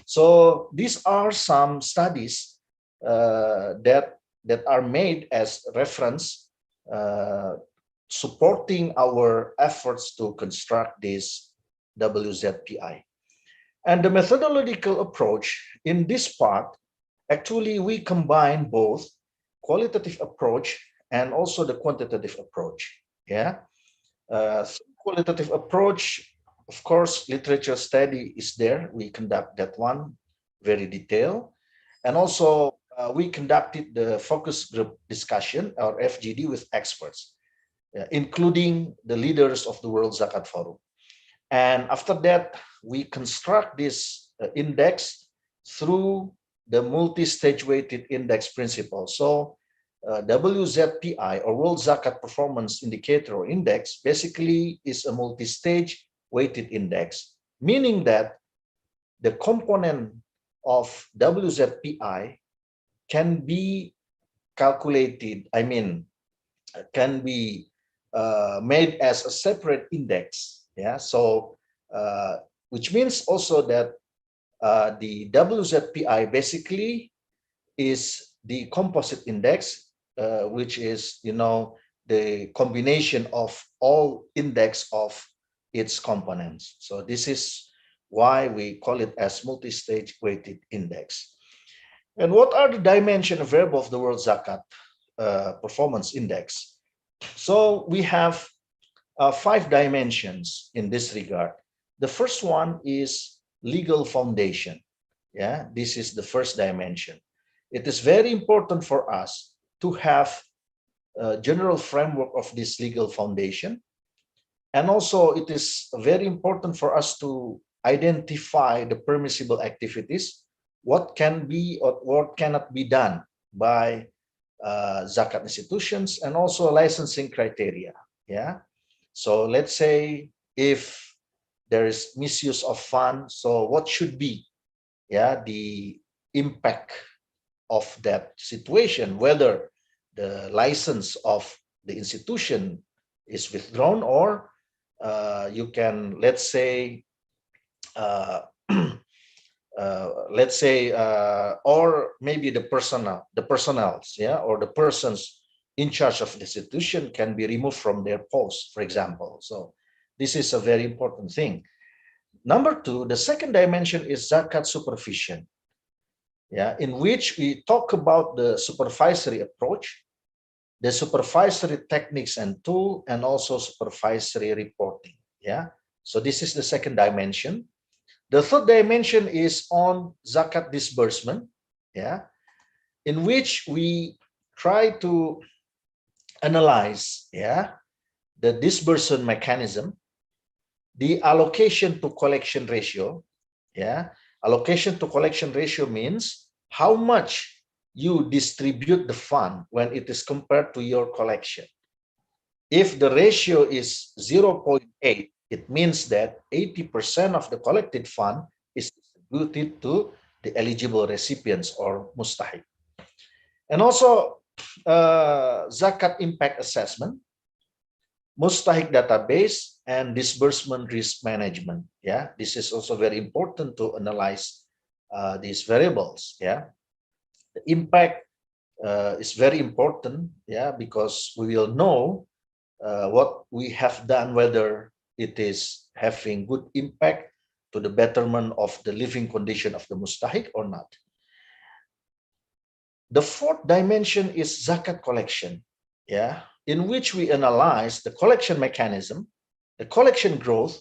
So these are some studies that are made as reference, supporting our efforts to construct this WZPI. And the methodological approach in this part, actually we combine both qualitative approach and also the quantitative approach. Qualitative approach, of course, literature study is there. We conduct that one very detailed. And also we conducted the focus group discussion, or FGD, with experts, including the leaders of the World Zakat Forum. And after that, we construct this index through the multi-stage weighted index principle. So WZPI, or World Zakat Performance Indicator or Index, basically is a multi-stage weighted index, meaning that the component of WZPI can be calculated, can be made as a separate index. Yeah, so which means also that the WZPI basically is the composite index, which is, the combination of all index of its components. So this is why we call it as multi-stage weighted index. And what are the dimension of variable of the World Zakat Performance Index? So we have 5 dimensions in this regard. The first one is legal foundation. Yeah, this is the first dimension. It is very important for us to have a general framework of this legal foundation. And also it is very important for us to identify the permissible activities, what can be or what cannot be done by zakat institutions, and also licensing criteria. Yeah. So let's say if there is misuse of funds, so what should be, the impact of that situation, whether the license of the institution is withdrawn, or you can, let's say, or maybe the personnels, or the persons in charge of the institution can be removed from their post, for example. So this is a very important thing. Number 2, the second dimension is zakat supervision, in which we talk about the supervisory approach, the supervisory techniques and tool, and also supervisory reporting. So this is the second dimension. The third dimension is on zakat disbursement, in which we try to analyze, the disbursement mechanism, the allocation to collection ratio. Allocation to collection ratio means how much you distribute the fund when it is compared to your collection. If the ratio is 0.8, it means that 80% of the collected fund is distributed to the eligible recipients or mustahiq. And also zakat impact assessment, mustahiq database, and disbursement risk management. This is also very important to analyze these variables. The impact is very important, because we will know what we have done, whether it is having good impact to the betterment of the living condition of the mustahiq or not. The fourth dimension is zakat collection, in which we analyze the collection mechanism, the collection growth,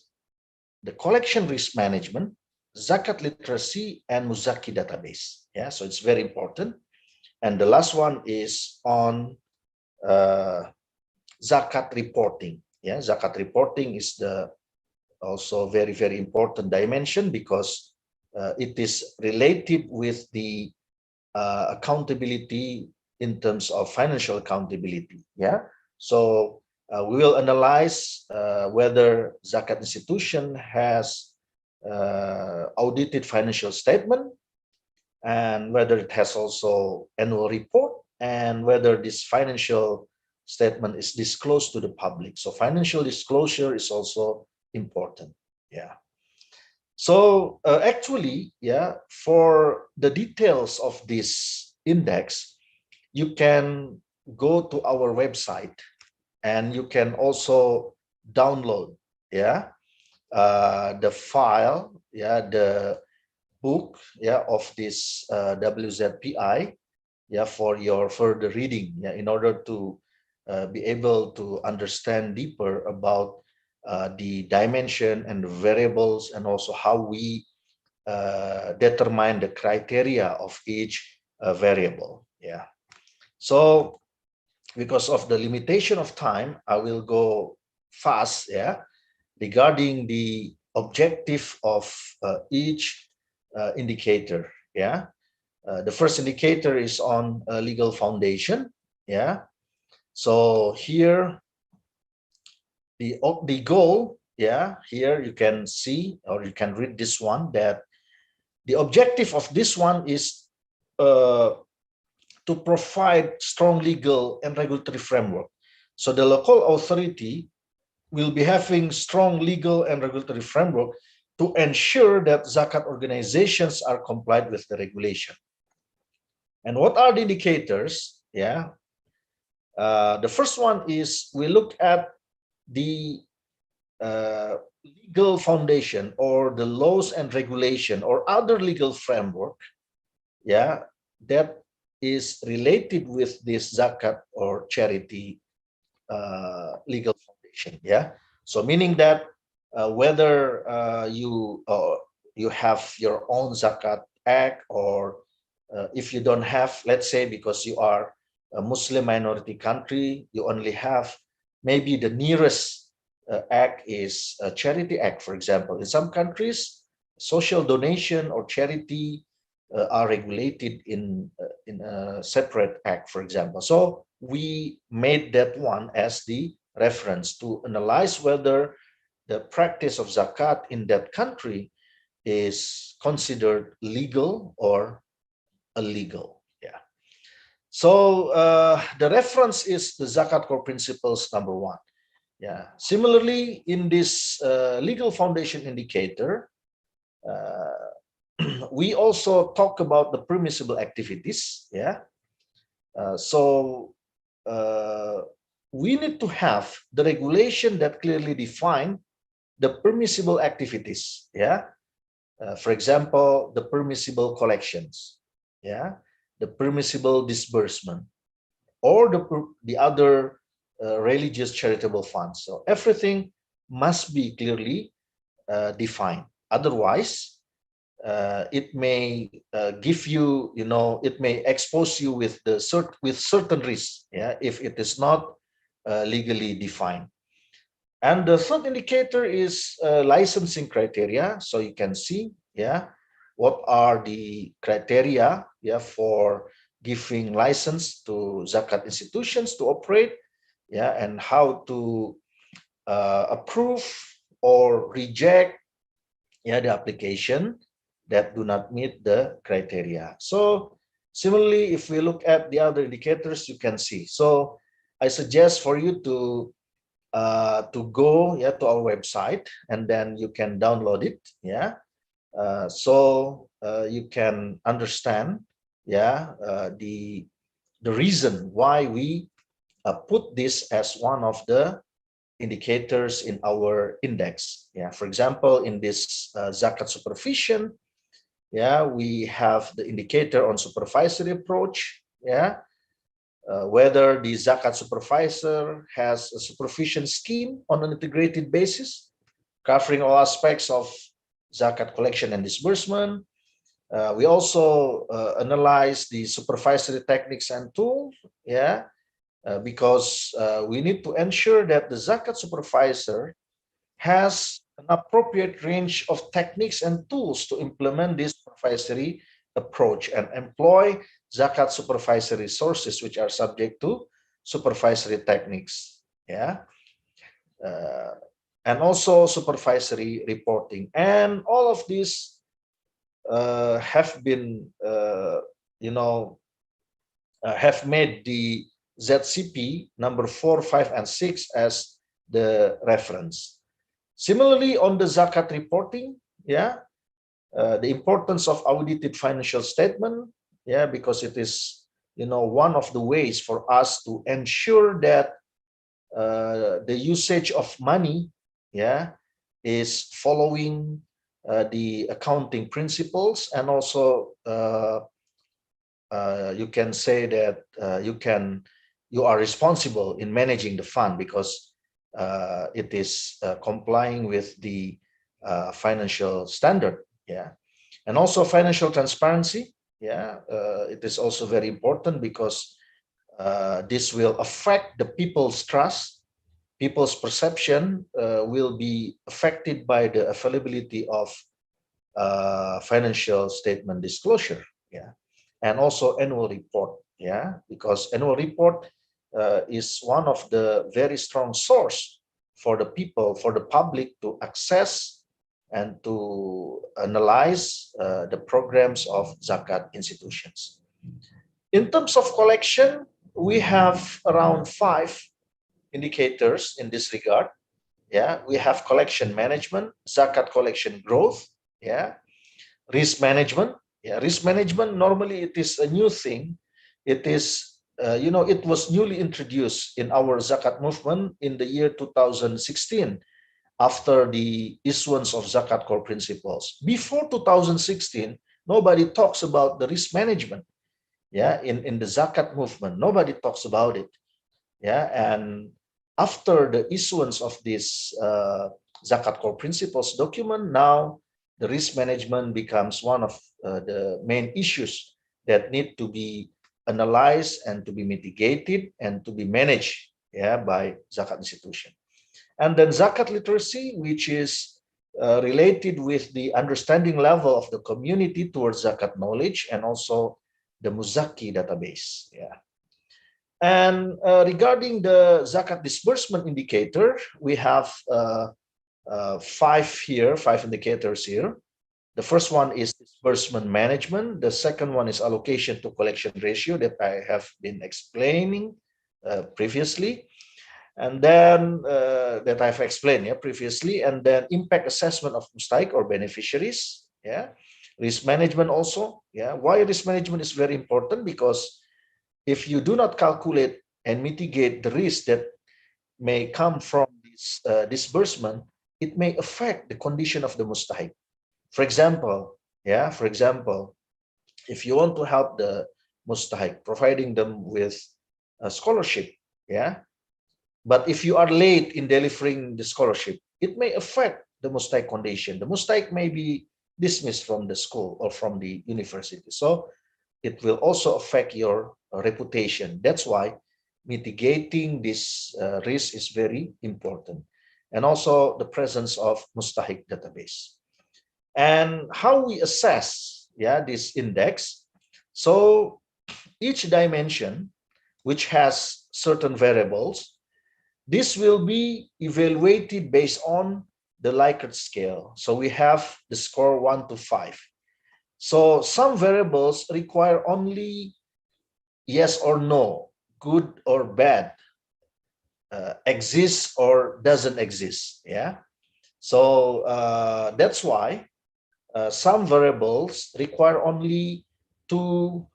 the collection risk management, zakat literacy, and muzaki database. So it's very important. And the last one is on zakat reporting. Zakat reporting is the also very, very important dimension, because it is related with the accountability in terms of financial accountability. So we will analyze whether zakat institution has audited financial statement, and whether it has also annual report, and whether this financial statement is disclosed to the public. So financial disclosure is also important. So actually, for the details of this index, you can go to our website, and you can also download the file, the book of this WZPI for your further reading, in order to be able to understand deeper about the dimension and the variables, and also how we determine the criteria of each variable. So because of the limitation of time, I will go fast regarding the objective of each indicator. The first indicator is on legal foundation. So here the goal, here you can see, or you can read this one, that the objective of this one is to provide strong legal and regulatory framework. So the local authority will be having strong legal and regulatory framework to ensure that zakat organizations are compliant with the regulation. And what are the indicators? Yeah, the first one is we look at the legal foundation or the laws and regulation or other legal framework, yeah, that is related with this zakat or charity legal foundation. Yeah, so meaning that whether you have your own zakat act, or if you don't have, let's say because you are a Muslim minority country, you only have maybe the nearest act is a charity act, for example. In some countries, social donation or charity are regulated in a separate act, for example. So we made that one as the reference to analyze whether the practice of zakat in that country is considered legal or illegal. Yeah. So the reference is the Zakat Core Principles #1. Yeah. Similarly, in this legal foundation indicator, we also talk about the permissible activities. Yeah. So we need to have the regulation that clearly define the permissible activities. Yeah. For example, the permissible collections. Yeah. The permissible disbursement, or the other religious charitable funds. So everything must be clearly defined. Otherwise, it may give you, it may expose you with certain risks, yeah, if it is not legally defined. And the third indicator is licensing criteria. So you can see, yeah, what are the criteria, yeah, for giving license to zakat institutions to operate, yeah, and how to approve or reject, yeah, the application that do not meet the criteria. So similarly, if we look at the other indicators, you can see. So I suggest for you to go, yeah, to our website, and then you can download it, yeah, so you can understand, yeah, the reason why we put this as one of the indicators in our index. Yeah, for example, in this zakat supervision, yeah, we have the indicator on supervisory approach, yeah, whether the zakat supervisor has a supervision scheme on an integrated basis, covering all aspects of zakat collection and disbursement. We also analyze the supervisory techniques and tools, yeah, because we need to ensure that the zakat supervisor has an appropriate range of techniques and tools to implement this supervisory approach and employ zakat supervisory resources which are subject to supervisory techniques, yeah, and also supervisory reporting. And all of these have been, have made the ZCP number 4, 5, and 6 as the reference. Similarly, on the zakat reporting, yeah, the importance of audited financial statement, yeah, because it is, one of the ways for us to ensure that the usage of money, yeah, is following the accounting principles, and also you can say that you are responsible in managing the fund because it is complying with the financial standard, yeah, and also financial transparency, yeah, it is also very important because this will affect the people's trust. People's perception will be affected by the availability of financial statement disclosure, yeah, and also annual report, yeah, because annual report is one of the very strong source for the people, for the public to access and to analyze the programs of Zakat institutions. In terms of collection, we have around 5 indicators in this regard. Yeah, we have collection management, Zakat collection growth, yeah, risk management. Yeah, risk management, normally it is a new thing. It is, it was newly introduced in our Zakat movement in the year 2016 after the issuance of Zakat core principles. Before 2016, nobody talks about the risk management. Yeah, in the Zakat movement, nobody talks about it. Yeah, and after the issuance of this Zakat core principles document, now the risk management becomes one of the main issues that need to be analyzed and to be mitigated and to be managed, yeah, by Zakat institution. And then Zakat literacy, which is related with the understanding level of the community towards Zakat knowledge, and also the Muzaki database. Yeah. And regarding the Zakat disbursement indicator, we have 5 indicators here. The first one is disbursement management. The second one is allocation to collection ratio that I have been explaining previously. And then that I've explained, yeah, previously. And then impact assessment of mustahik or beneficiaries. Yeah. Risk management also. Yeah. Why risk management is very important? Because if you do not calculate and mitigate the risk that may come from this disbursement, it may affect the condition of the mustahik. For example, if you want to help the mustahik, providing them with a scholarship, yeah, but if you are late in delivering the scholarship, it may affect the mustahik condition. The mustahik may be dismissed from the school or from the university. So it will also affect your reputation. That's why mitigating this risk is very important. And also the presence of mustahik database. And how we assess, yeah, this index. So each dimension, which has certain variables, this will be evaluated based on the Likert scale. So we have the score 1 to 5. So some variables require only yes or no, good or bad, exists or doesn't exist. Yeah. So that's why some variables require only 2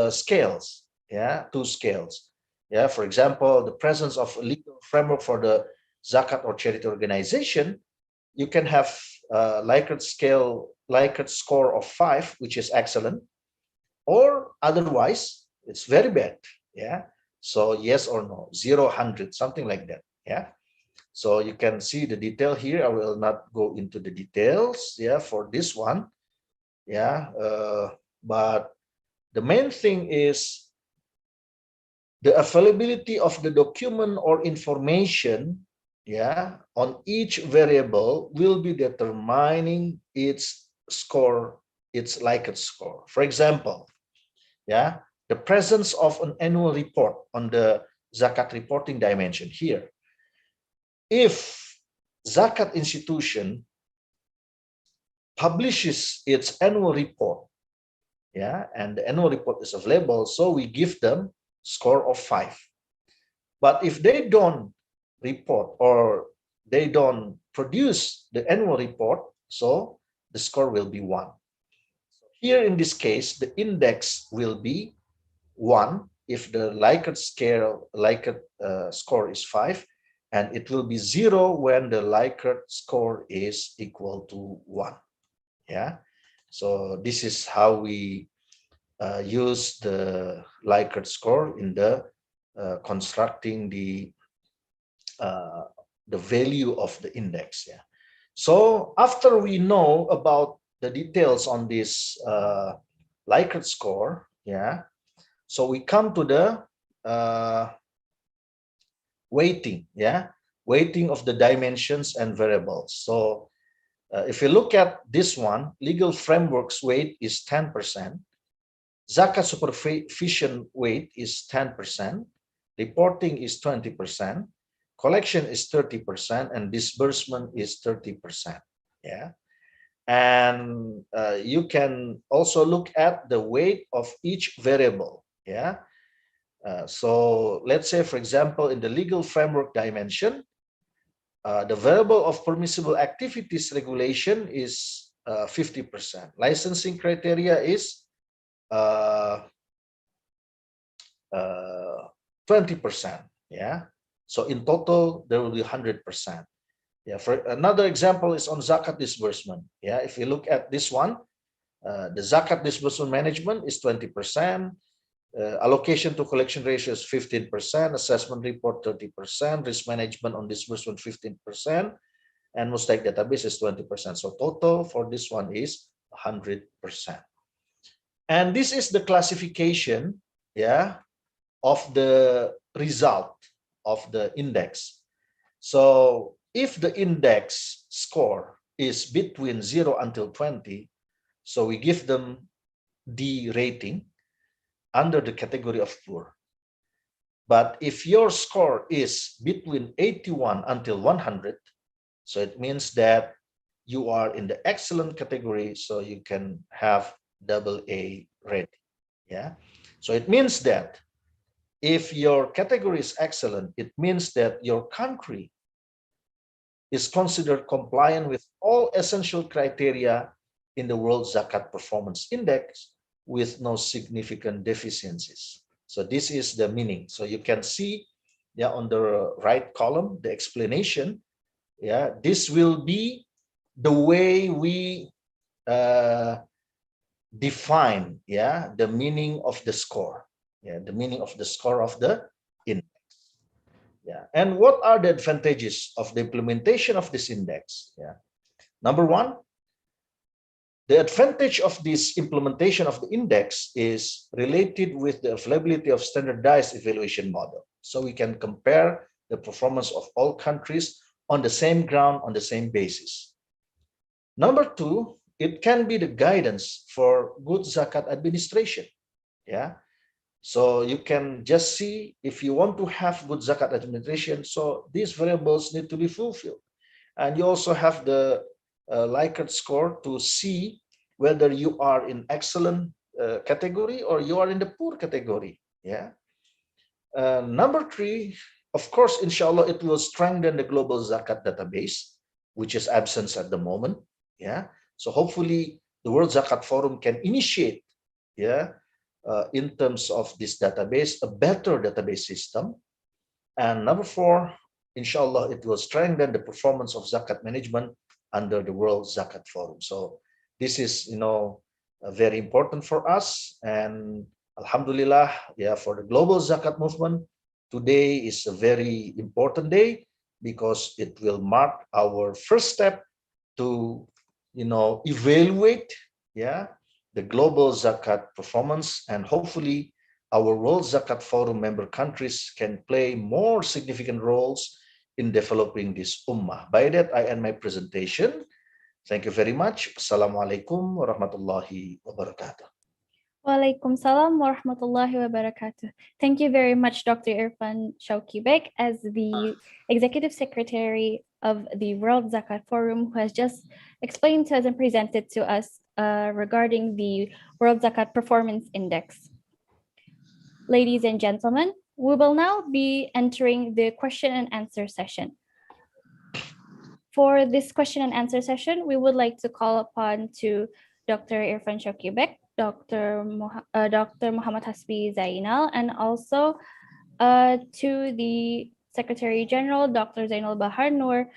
scales. Yeah, 2 scales. Yeah. For example, the presence of a legal framework for the Zakat or charity organization, you can have Likert score of 5, which is excellent, or otherwise it's very bad. Yeah. So yes or no, 0, 100, something like that. Yeah. So you can see the detail here. I will not go into the details, yeah, for this one. Yeah. But the main thing is the availability of the document or information, yeah, on each variable will be determining its score, its Likert score. For example, yeah, the presence of an annual report on the Zakat reporting dimension here. If Zakat institution publishes its annual report, yeah, and the annual report is available, so we give them score of 5. But if they don't report or they don't produce the annual report, so the score will be 1. Here in this case, the index will be 1 if the Likert score is 5, and it will be 0 when the Likert score is equal to 1. Yeah. So this is how we use the Likert score in the constructing the value of the index. Yeah. So after we know about the details on this Likert score, yeah, so we come to the weighting, yeah, weighting of the dimensions and variables. So if you look at this one, legal frameworks weight is 10%, Zakat supervision weight is 10%, reporting is 20%, collection is 30%, and disbursement is 30%. Yeah. And you can also look at the weight of each variable. Yeah. So let's say, for example, in the legal framework dimension, the variable of permissible activities regulation is 50%. Licensing criteria is 20%. Yeah. So in total, there will be 100%. Yeah. For another example is on zakat disbursement. Yeah. If you look at this one, the zakat disbursement management is 20%. Allocation to collection ratio is 15%, assessment report 30%, risk management on disbursement 15%, and mustahik database is 20%. So total for this one is 100%. And this is the classification, yeah, of the result of the index. So if the index score is between 0 until 20, so we give them D rating under the category of poor. But if your score is between 81 until 100, so it means that you are in the excellent category, so you can have AA rating. Yeah. So it means that if your category is excellent, it means that your country is considered compliant with all essential criteria in the World Zakat Performance Index with no significant deficiencies. So this is the meaning. So you can see, yeah, on the right column, the explanation. Yeah, this will be the way we define, yeah, the meaning of the score. Yeah, the meaning of the score of the index. Yeah, and what are the advantages of the implementation of this index? Yeah, number one, the advantage of this implementation of the index is related with the availability of standardized evaluation model. So we can compare the performance of all countries on the same ground, on the same basis. Number two, it can be the guidance for good zakat administration. Yeah. So you can just see if you want to have good zakat administration, so these variables need to be fulfilled. And you also have the Likert score to see whether you are in excellent category or you are in the poor category. Yeah. Number three, of course, inshallah, it will strengthen the global zakat database, which is absent at the moment. Yeah. So hopefully the World Zakat Forum can initiate, yeah, in terms of this database, a better database system. And number four, inshallah, it will strengthen the performance of zakat management under the World Zakat Forum. So this is, very important for us. And alhamdulillah, yeah, for the global zakat movement, today is a very important day because it will mark our first step to, evaluate, yeah, the global zakat performance, and hopefully our World Zakat Forum member countries can play more significant roles in developing this ummah. By that, I end my presentation. Thank you very much. Assalamualaikum warahmatullahi wabarakatuh. Walaikum salam wa rahmatullahi wa barakatuh. Thank you very much, Dr. Irfan Shauki Beg, as the Executive Secretary of the World Zakat Forum, who has just explained to us and presented to us regarding the World Zakat Performance Index. Ladies and gentlemen, we will now be entering the question and answer session. For this question and answer session, we would like to call upon to Dr. Irfan Shauki Beg, Dr. Muhammad Hasbi Zainal, and also to the Secretary General, Dr. Zainal Bahar Noor,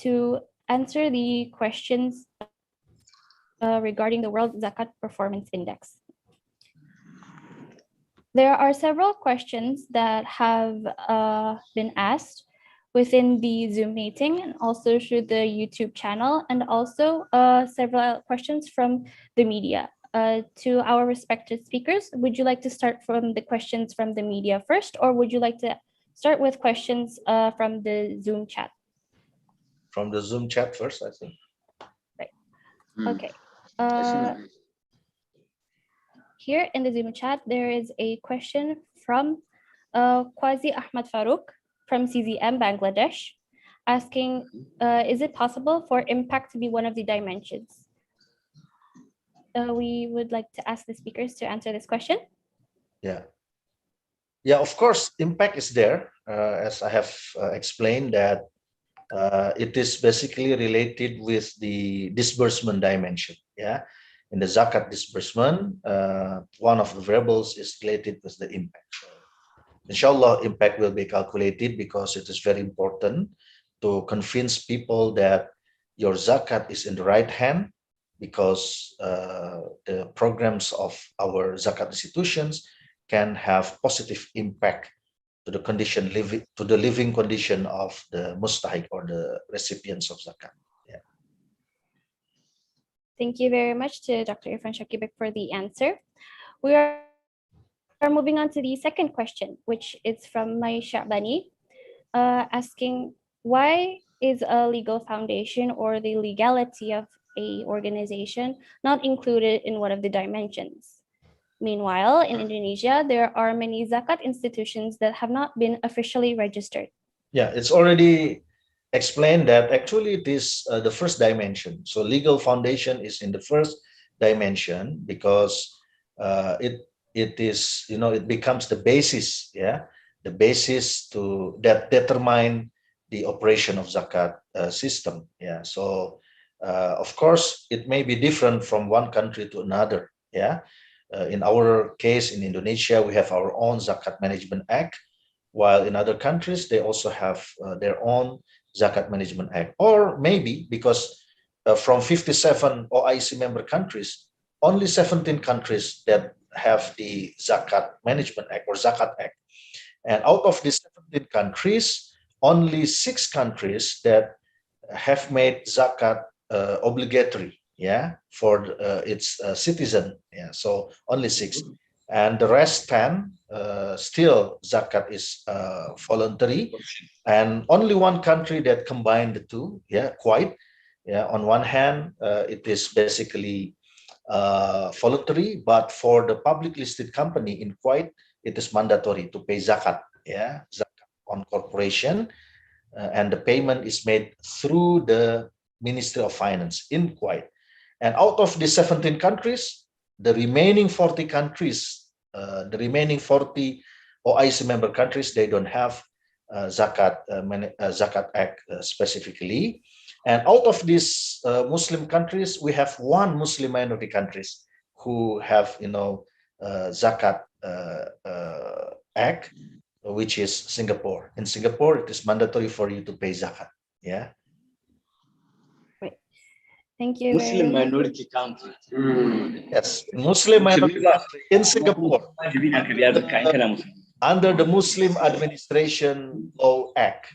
to answer the questions regarding the World Zakat Performance Index. There are several questions that have been asked within the Zoom meeting and also through the YouTube channel, and also several questions from the media. To our respected speakers, would you like to start from the questions from the media first, or would you like to start with questions from the Zoom chat? From the Zoom chat first, I think. Right. Okay. Here in the Zoom chat, there is a question from Qazi Ahmad Farouk from CZM Bangladesh, asking, is it possible for impact to be one of the dimensions? we would like to ask the speakers to answer this question. Yeah. Yeah, of course, impact is there. As I have explained that it is basically related with the disbursement dimension. Yeah. In the Zakat disbursement, one of the variables is related with the impact. So, inshallah, impact will be calculated because it is very important to convince people that your zakat is in the right hand, because the programs of our zakat institutions can have positive impact to the condition living, to the living condition of the mustahiq or the recipients of zakat. Yeah. Thank you very much to Dr. Irfan Shakibek for the answer. We are moving on to the second question, which is from Mai Shabani, asking, why is a legal foundation or the legality of a organization not included in one of the dimensions? Meanwhile, in Indonesia, there are many zakat institutions that have not been officially registered. Yeah, it's already explained that actually it is the first dimension. So legal foundation is in the first dimension because it is, you know, it becomes the basis, yeah, the basis to that determine the operation of zakat system. Yeah, so of course it may be different from one country to another. Yeah, in our case in Indonesia we have our own Zakat Management Act, while in other countries they also have their own Zakat Management Act. Or maybe because from 57 OIC member countries, only 17 countries that have the Zakat Management Act or Zakat Act. And out of these 17 countries, only 6 countries that have made Zakat obligatory, yeah, for its citizen. Yeah, so only 6. And the rest 10 still zakat is voluntary, and only one country that combined the two. Yeah, quite. Yeah, on one hand it is basically voluntary, but for the public listed company in Kuwait it is mandatory to pay zakat. Yeah, zakat on corporation, and the payment is made through the Ministry of Finance in Kuwait. And out of the 17 countries, the remaining 40 countries, the remaining 40 OIC member countries, they don't have Zakat Act specifically. And out of these Muslim countries, we have one Muslim minority countries who have, you know, Zakat Act, which is Singapore. In Singapore, it is mandatory for you to pay zakat. Yeah. Thank you. Muslim minority country. Yes, Muslim minority country in Singapore under the Muslim Administration Law Act.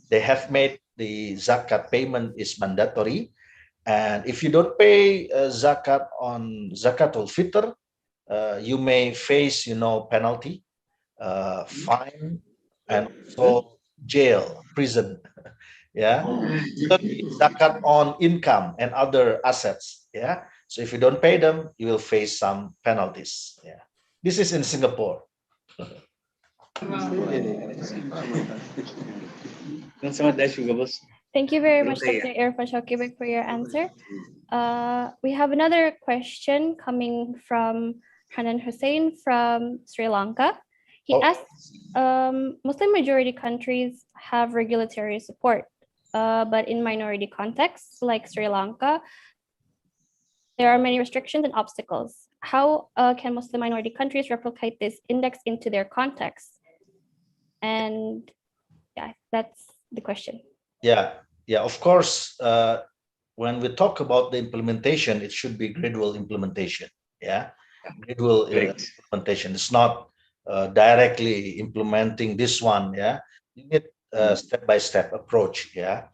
They have made the zakat payment is mandatory, and if you don't pay zakat on Zakatul Fitr, you may face, you know, penalty, fine, and also jail, prison. Yeah, zakat on income and other assets. Yeah, so if you don't pay them, you will face some penalties. Yeah, this is in Singapore. Thank you very much, Dr. Irfan Shakibek, for your answer. We have another question coming from Hanan Hussein from Sri Lanka. He asks, Muslim majority countries have regulatory support, but in minority contexts like Sri Lanka, there are many restrictions and obstacles. How can Muslim minority countries replicate this index into their context? And yeah, that's the question. Yeah, of course, when we talk about the implementation, it should be gradual implementation. Yeah, gradual implementation. It's not directly implementing this one. Yeah, you need step-by-step approach. Yeah,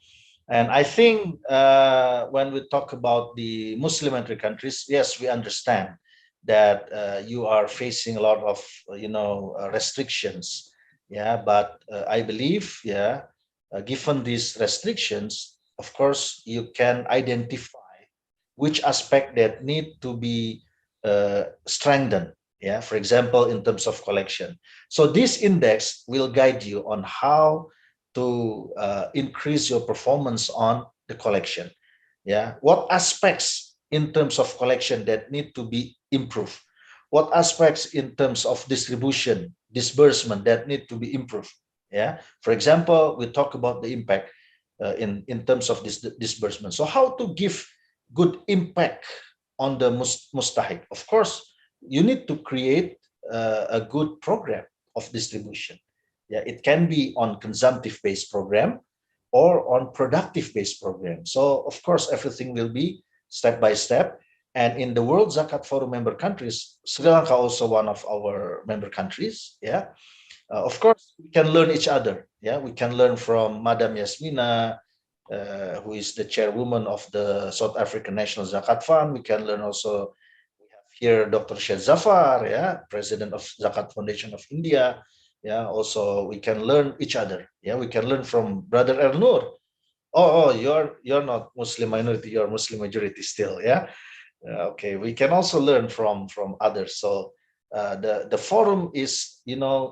and I think when we talk about the Muslim entry countries, yes, we understand that you are facing a lot of, you know, restrictions. Yeah, but I believe, yeah, given these restrictions, of course, you can identify which aspect that need to be strengthened. Yeah, for example, in terms of collection. So this index will guide you on how to increase your performance on the collection. Yeah, what aspects in terms of collection that need to be improved? What aspects in terms of distribution, disbursement that need to be improved? Yeah. For example, we talk about the impact in terms of this disbursement. So how to give good impact on the mustahik? Of course, you need to create a good program of distribution. Yeah, it can be on consumptive-based program or on productive-based program. So of course, everything will be step by step. And in the World Zakat Forum member countries, Sri Lanka also one of our member countries. Yeah, of course, we can learn each other. Yeah, we can learn from Madam Yasmina, who is the chairwoman of the South African National Zakat Fund. We can learn also, we have here Dr. Syed Zafar, yeah, president of Zakat Foundation of India. Yeah, also we can learn each other. Yeah, we can learn from Brother Ernur. Oh, you're not Muslim minority, you're Muslim majority still. Yeah, okay. We can also learn from others. So the forum is,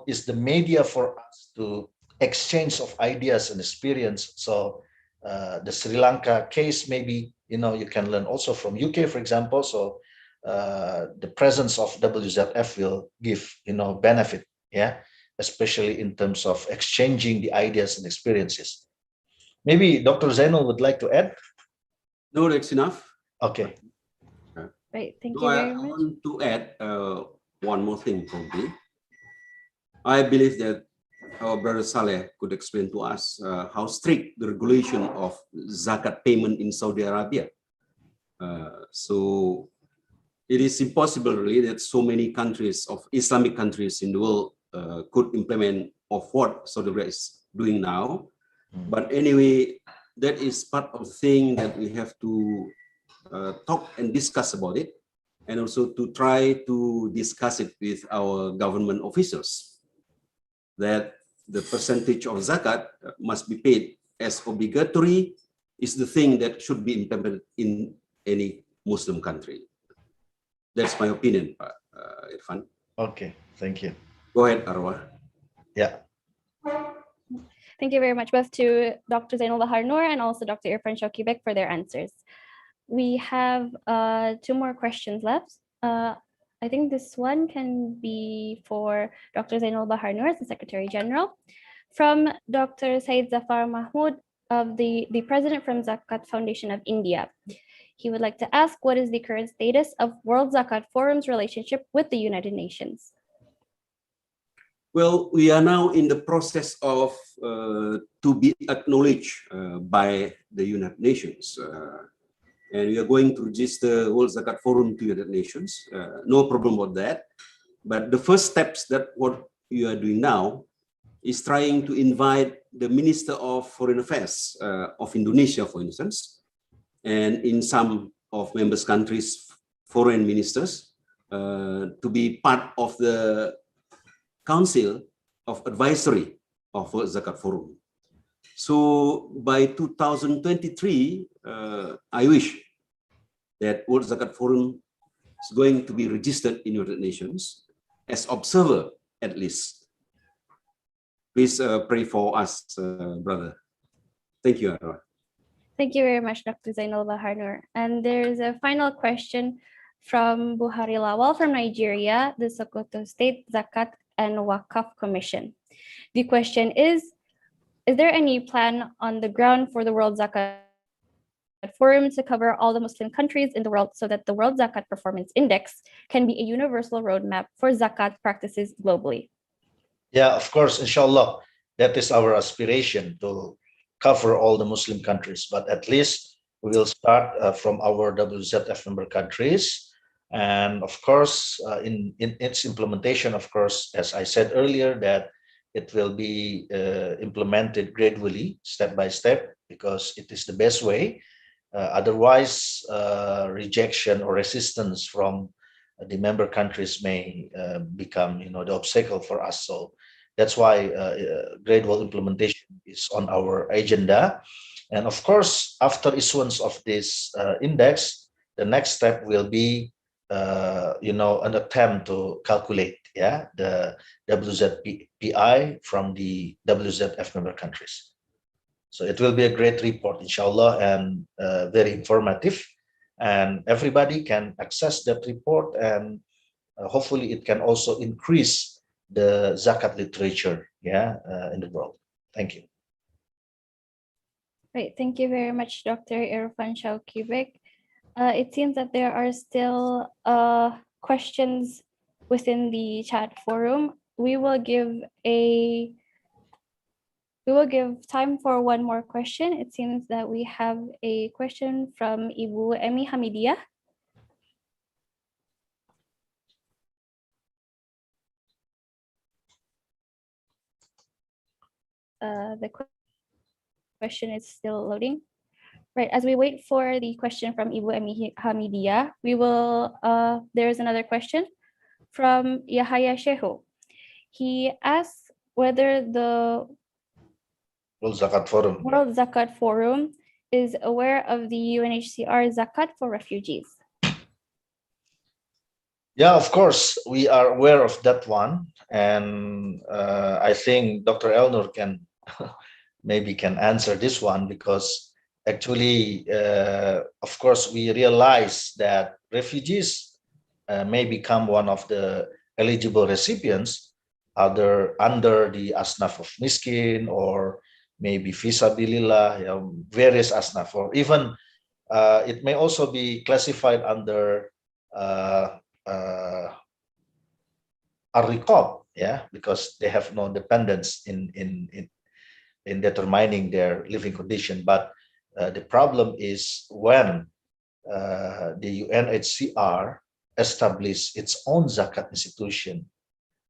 is the media for us to exchange of ideas and experience. So the Sri Lanka case, maybe, you can learn also from UK, for example. So the presence of WZF will give, benefit, yeah, especially in terms of exchanging the ideas and experiences. Maybe Dr. Zainul would like to add? No, that's enough. Okay. Right. Thank So you I very much. want to add one more thing probably. I believe that our brother Saleh could explain to us how strict the regulation of zakat payment in Saudi Arabia. So it is impossible really that so many countries of Islamic countries in the world could implement of what Saudi Arabia is doing now. But anyway, that is part of the thing that we have to talk and discuss about it, and also to try to discuss it with our government officials, that the percentage of zakat must be paid as obligatory is the thing that should be implemented in any Muslim country. That's my opinion, Pak Irfan. Okay, thank you. Go ahead, Arwah. Yeah. Thank you very much both to Dr. Zainul Bahar Noor and also Dr. Irfan Shokibek for their answers. We have 2 more questions left. I think this one can be for Dr. Zainul Bahar Noor, the Secretary General. From Dr. Said Zafar Mahmood, of the President from Zakat Foundation of India. He would like to ask, what is the current status of World Zakat Forum's relationship with the United Nations? Well, we are now in the process of to be acknowledged by the United Nations. And we are going to register World Zakat Forum to United Nations. No problem about that. But the first steps that what you are doing now is trying to invite the Minister of Foreign Affairs of Indonesia, for instance, and in some of members countries, foreign ministers, to be part of the Council of Advisory of World Zakat Forum. So by 2023, I wish that World Zakat Forum is going to be registered in United Nations as observer, at least. Please pray for us, brother. Thank you, Arwah. Thank you very much, Dr. Zainul Bahar Noor. And there's a final question from Buhari Lawal from Nigeria, the Sokoto State Zakat and Wakaf Commission. The question is there any plan on the ground for the World Zakat Forum to cover all the Muslim countries in the world so that the World Zakat Performance Index can be a universal roadmap for zakat practices globally? Yeah, of course, inshallah. That is our aspiration, to cover all the Muslim countries. But at least we will start from our WZF member countries. And of course, in its implementation, of course, as I said earlier, that it will be implemented gradually, step by step, because it is the best way. Otherwise, rejection or resistance from the member countries may become, the obstacle for us. So that's why gradual implementation is on our agenda. And of course, after issuance of this index, the next step will be, an attempt to calculate, the WZPI from the WZF member countries. So it will be a great report, inshallah, and very informative. and everybody can access that report, and hopefully it can also increase the zakat literature, in the world. Thank you. Right. Thank you very much, Dr. Irfan Shawkibek. It seems that there are still questions within the chat forum. We will give time for one more question. It seems that we have a question from Ibu Emi Hamidia. The question is still loading. Right, as we wait for the question from Ibu Emi Hamidia, there is another question from Yahaya Shehu. He asks whether the World Zakat Forum. World Zakat Forum is aware of the UNHCR Zakat for refugees. Yeah, of course, we are aware of that one. And I think Dr. Elnur can maybe can answer this one, because actually, of course, we realize that refugees may become one of the eligible recipients under the asnaf of miskin, or maybe fisabilillah, various asnaf, or even it may also be classified under ar-riqab, because they have no dependence in determining their living condition. But the problem is when the UNHCR established its own zakat institution.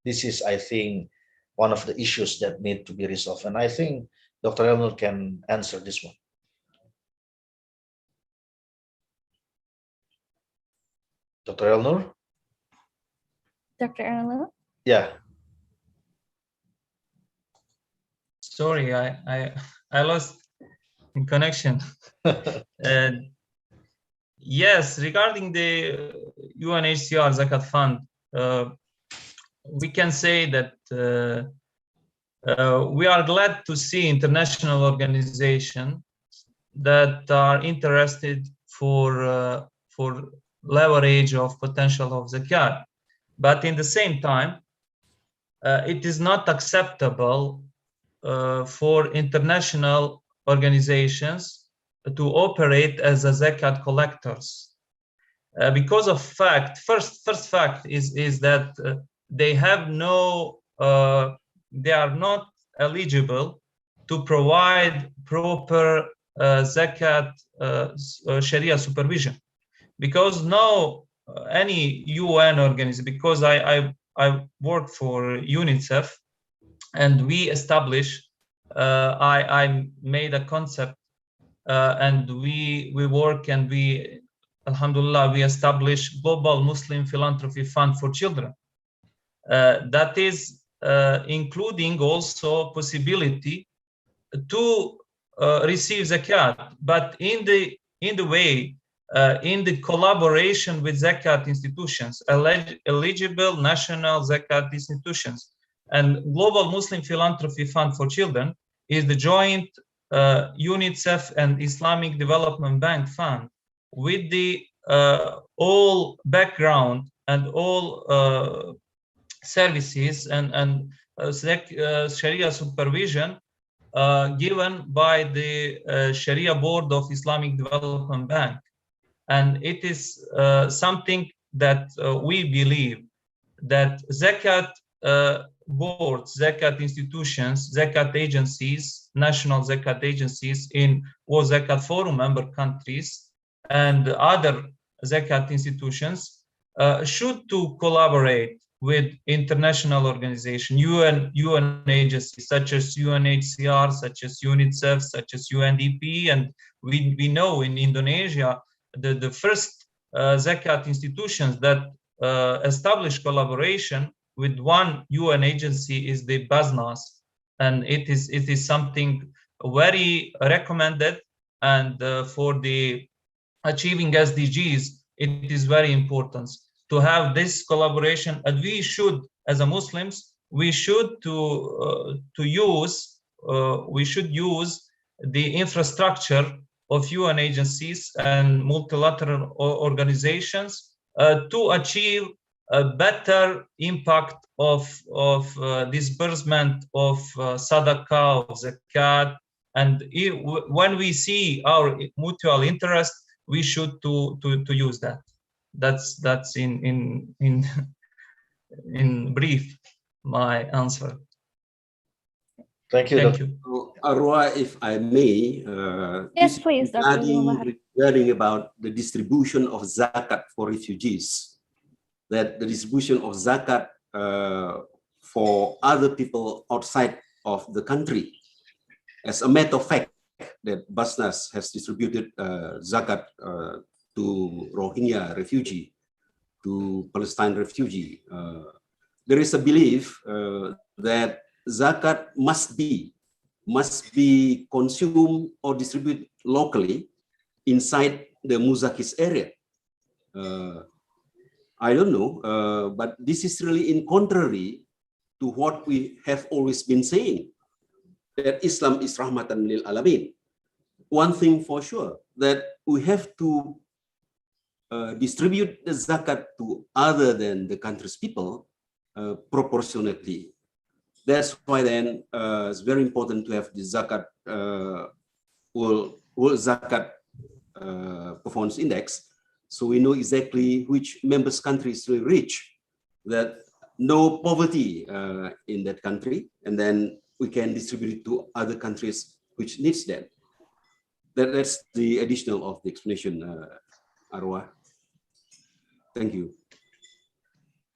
This is, I think, one of the issues that need to be resolved. And I think Dr. Elnur can answer this one. Dr. Elnur? Dr. Elnur? Yeah. Sorry, I lost in connection. Yes, regarding the UNHCR Zakat Fund, we can say that we are glad to see international organizations that are interested for leverage of potential of zakat. But in the same time, it is not acceptable for international organizations to operate as a zakat collectors, because of first fact is that they have they are not eligible to provide proper zakat Sharia supervision, because no any UN organization, because I work for UNICEF, and we established I made a concept, and we work, and we, alhamdulillah, we established Global Muslim Philanthropy Fund for Children. That is including also possibility to receive zakat, but in the way in the collaboration with zakat institutions, eligible national zakat institutions. And Global Muslim Philanthropy Fund for Children is the joint UNICEF and Islamic Development Bank fund, with the all background and all services and Sharia supervision given by the Sharia Board of Islamic Development Bank. And it is something that we believe that zakat boards, zakat institutions, zakat agencies, national zakat agencies in World Zakat Forum member countries and other zakat institutions should to collaborate with international organizations, UN agencies such as UNHCR, such as UNICEF, such as UNDP, and we know in Indonesia the first zakat institutions that establish collaboration with one UN agency is the Basnas, and it is something very recommended, and for the achieving SDGs, it is very important to have this collaboration. And we should, as a Muslims, we should use the infrastructure UN agencies and multilateral organizations to achieve a better impact of disbursement of sadaqah, of zakat, and when we see our mutual interest, we should to use that. That's in brief my answer. Thank you, Thank Dr. you. So, Arwa, if I may, Yes, this is please, Dr. regarding about the distribution of zakat for refugees, that the distribution of zakat for other people outside of the country. As a matter of fact, that Basna has distributed zakat to Rohingya refugee, to Palestine refugee. There is a belief that zakat must be consumed or distributed locally inside the Muzakis area. I don't know, but this is really in contrary to what we have always been saying, that Islam is rahmatan lil alamin. One thing for sure, that we have to distribute the zakat to other than the country's people proportionately. That's why then it's very important to have the zakat, world zakat performance index, so we know exactly which members countries will reach, that no poverty in that country, and then we can distribute it to other countries which needs that. That's the additional of the explanation, Arwa. Thank you.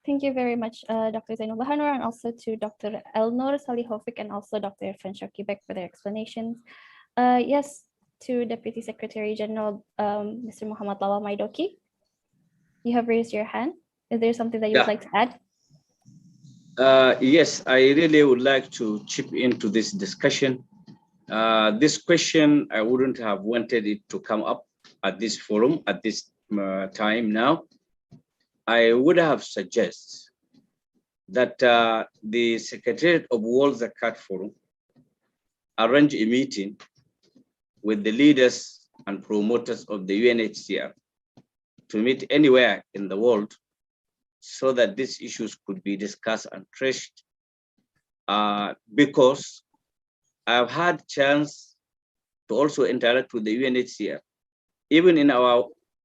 Thank you very much, Dr. Zainul Bahanur, and also to Dr. Elnor Salihovic and also Dr. Irfan Shakibek for their explanations. Yes, to Deputy Secretary General, Mr. Muhammad Lawal Maidoki. You have raised your hand. Is there something that you would like to add? Yes, I really would like to chip into this discussion. This question, I wouldn't have wanted it to come up at this forum at this time now. I would have suggested that the Secretariat of World Zakat Forum arrange a meeting with the leaders and promoters of the UNHCR to meet anywhere in the world so that these issues could be discussed and traced. Because I've had chance to also interact with the UNHCR. Even in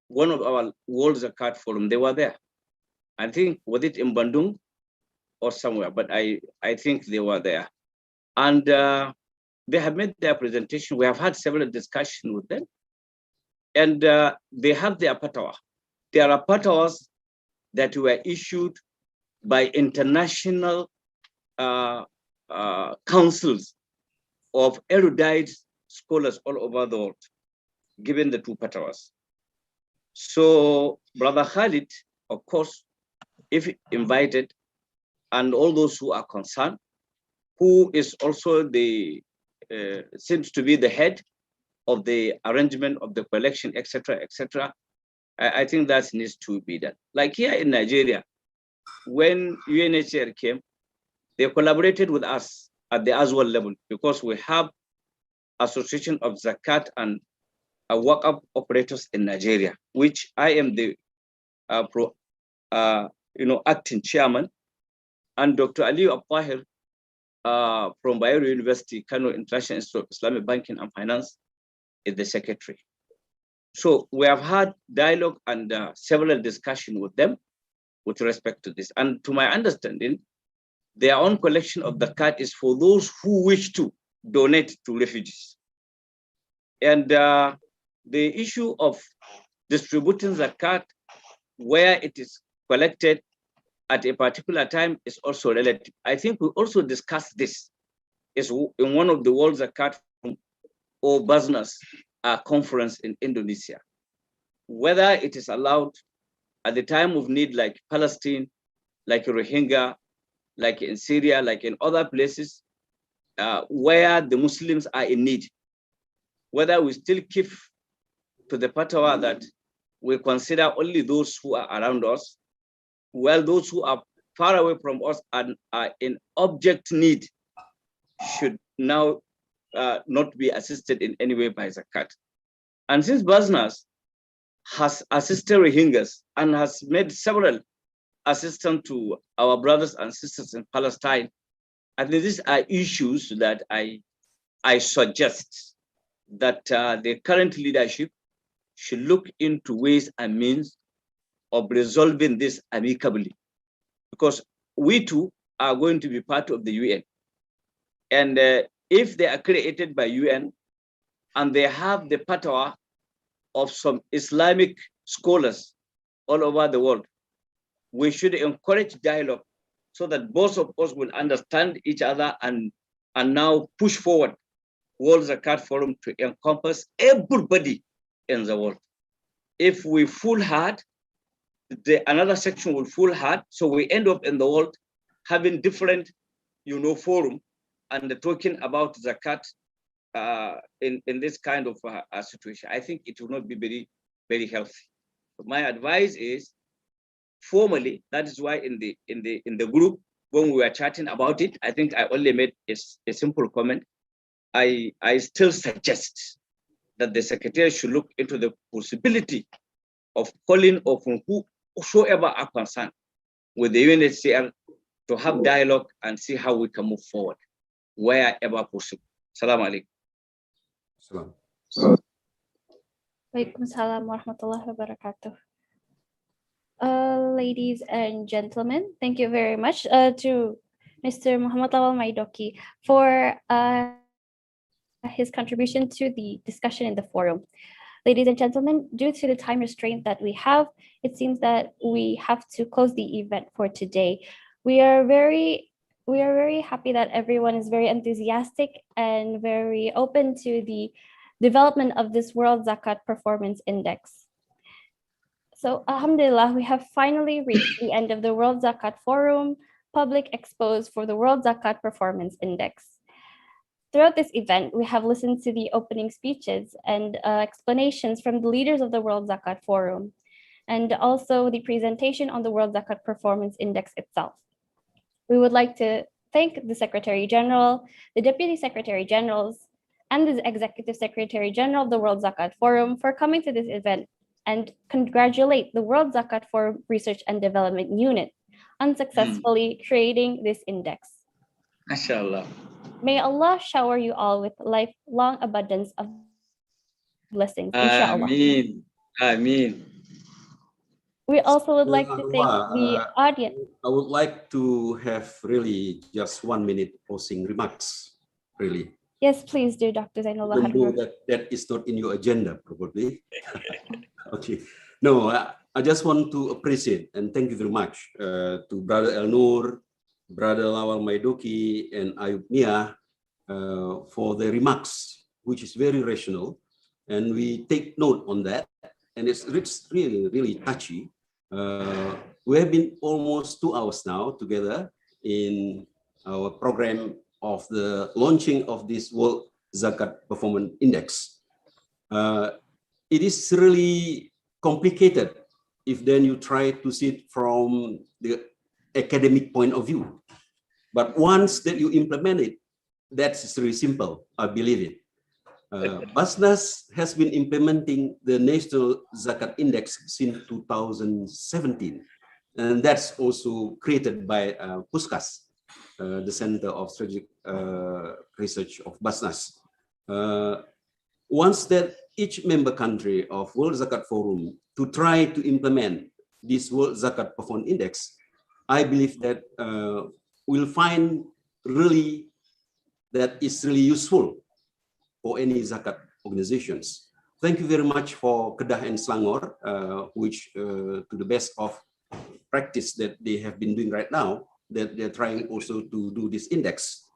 one of our World Zakat Forum, they were there. I think, was it in Bandung or somewhere, but I think they were there. And they have made their presentation. We have had several discussions with them. And they have their fatwa. There are fatwas that were issued by international councils of erudite scholars all over the world, given the two fatwas. So Brother Khalid, of course, if invited, and all those who are concerned, who is also the, seems to be the head of the arrangement of the collection, etc., etc., I think that needs to be done. Like here in Nigeria, when UNHCR came, they collaborated with us at the Aswal level because we have Association of Zakat and Waqf operators in Nigeria, which I am the acting chairman, and Dr. Ali Abahir from Bayero University, Kano International Institute of Islamic Banking and Finance is the secretary. So we have had dialogue and several discussions with them with respect to this. And to my understanding, their own collection of the zakat is for those who wish to donate to refugees. And the issue of distributing zakat where it is collected at a particular time is also relative. I think we also discussed this is in one of the World Zakat or Basna's conference in Indonesia, whether it is allowed at the time of need, like Palestine, like Rohingya, like in Syria, like in other places where the Muslims are in need, whether we still keep to the fatwa that we consider only those who are around us, while those who are far away from us and are in object need should now not be assisted in any way by zakat. And since Basnas has assisted Rohingyas and has made several assistance to our brothers and sisters in Palestine, I think these are issues that I suggest that the current leadership should look into ways and means of resolving this amicably, because we too are going to be part of the UN. And if they are created by UN and they have the fatwa of some Islamic scholars all over the world, we should encourage dialogue so that both of us will understand each other and now push forward World Zakat Forum to encompass everybody in the world. If we full hard, another section will full hard, so we end up in the world having different, forum and talking about zakat in this kind of situation. I think it will not be very, very healthy. So my advice is, formally, that is why in the group when we were chatting about it, I think I only made a simple comment. I still suggest that the secretary should look into the possibility of calling upon whosoever are concerned with the Unhcr to have dialogue and see how we can move forward wherever possible. Assalamu alaikum. Salam. Waalaikumsalam warahmatullahi wabarakatuh. Ladies and gentlemen, thank you very much to Mr. Muhammad Lawal Maidoki for his contribution to the discussion in the forum. Ladies and gentlemen, due to the time restraint that we have, it seems that we have to close the event for today. We are very happy that everyone is very enthusiastic and very open to the development of this World Zakat Performance Index. So Alhamdulillah, we have finally reached the end of the World Zakat Forum public expose for the World Zakat Performance Index. Throughout this event, we have listened to the opening speeches and explanations from the leaders of the World Zakat Forum, and also the presentation on the World Zakat Performance Index itself. We would like to thank the Secretary General, the Deputy Secretary Generals, and the Executive Secretary General of the World Zakat Forum for coming to this event, and congratulate the World Zakat Forum Research and Development Unit on successfully creating this index. MashaAllah. May Allah shower you all with lifelong abundance of blessings, inshallah. Ameen. Ameen. We also would like to thank the audience. I would like to have really just 1 minute closing remarks, really. Yes, please do, Dr. Zainul Even though Bahar. that is not in your agenda, probably. Okay. No, I just want to appreciate and thank you very much to Brother El Nur, Brother Lawal Maidoki, and Ayub Nia for the remarks, which is very rational. And we take note on that. And it's really, really touchy. We have been almost 2 hours now together in our program of the launching of this World Zakat Performance Index. It is really complicated if then you try to see it from the academic point of view. But once that you implement it, that's really simple, I believe it. Basna has been implementing the National Zakat Index since 2017. And that's also created by Puskas, the Center of Strategic Research of Basna. Once that each member country of World Zakat Forum to try to implement this World Zakat Performance Index, I believe that we'll find really that is really useful for any zakat organizations. Thank you very much for Kedah and Selangor, which to the best of practice that they have been doing right now, that they're trying also to do this index.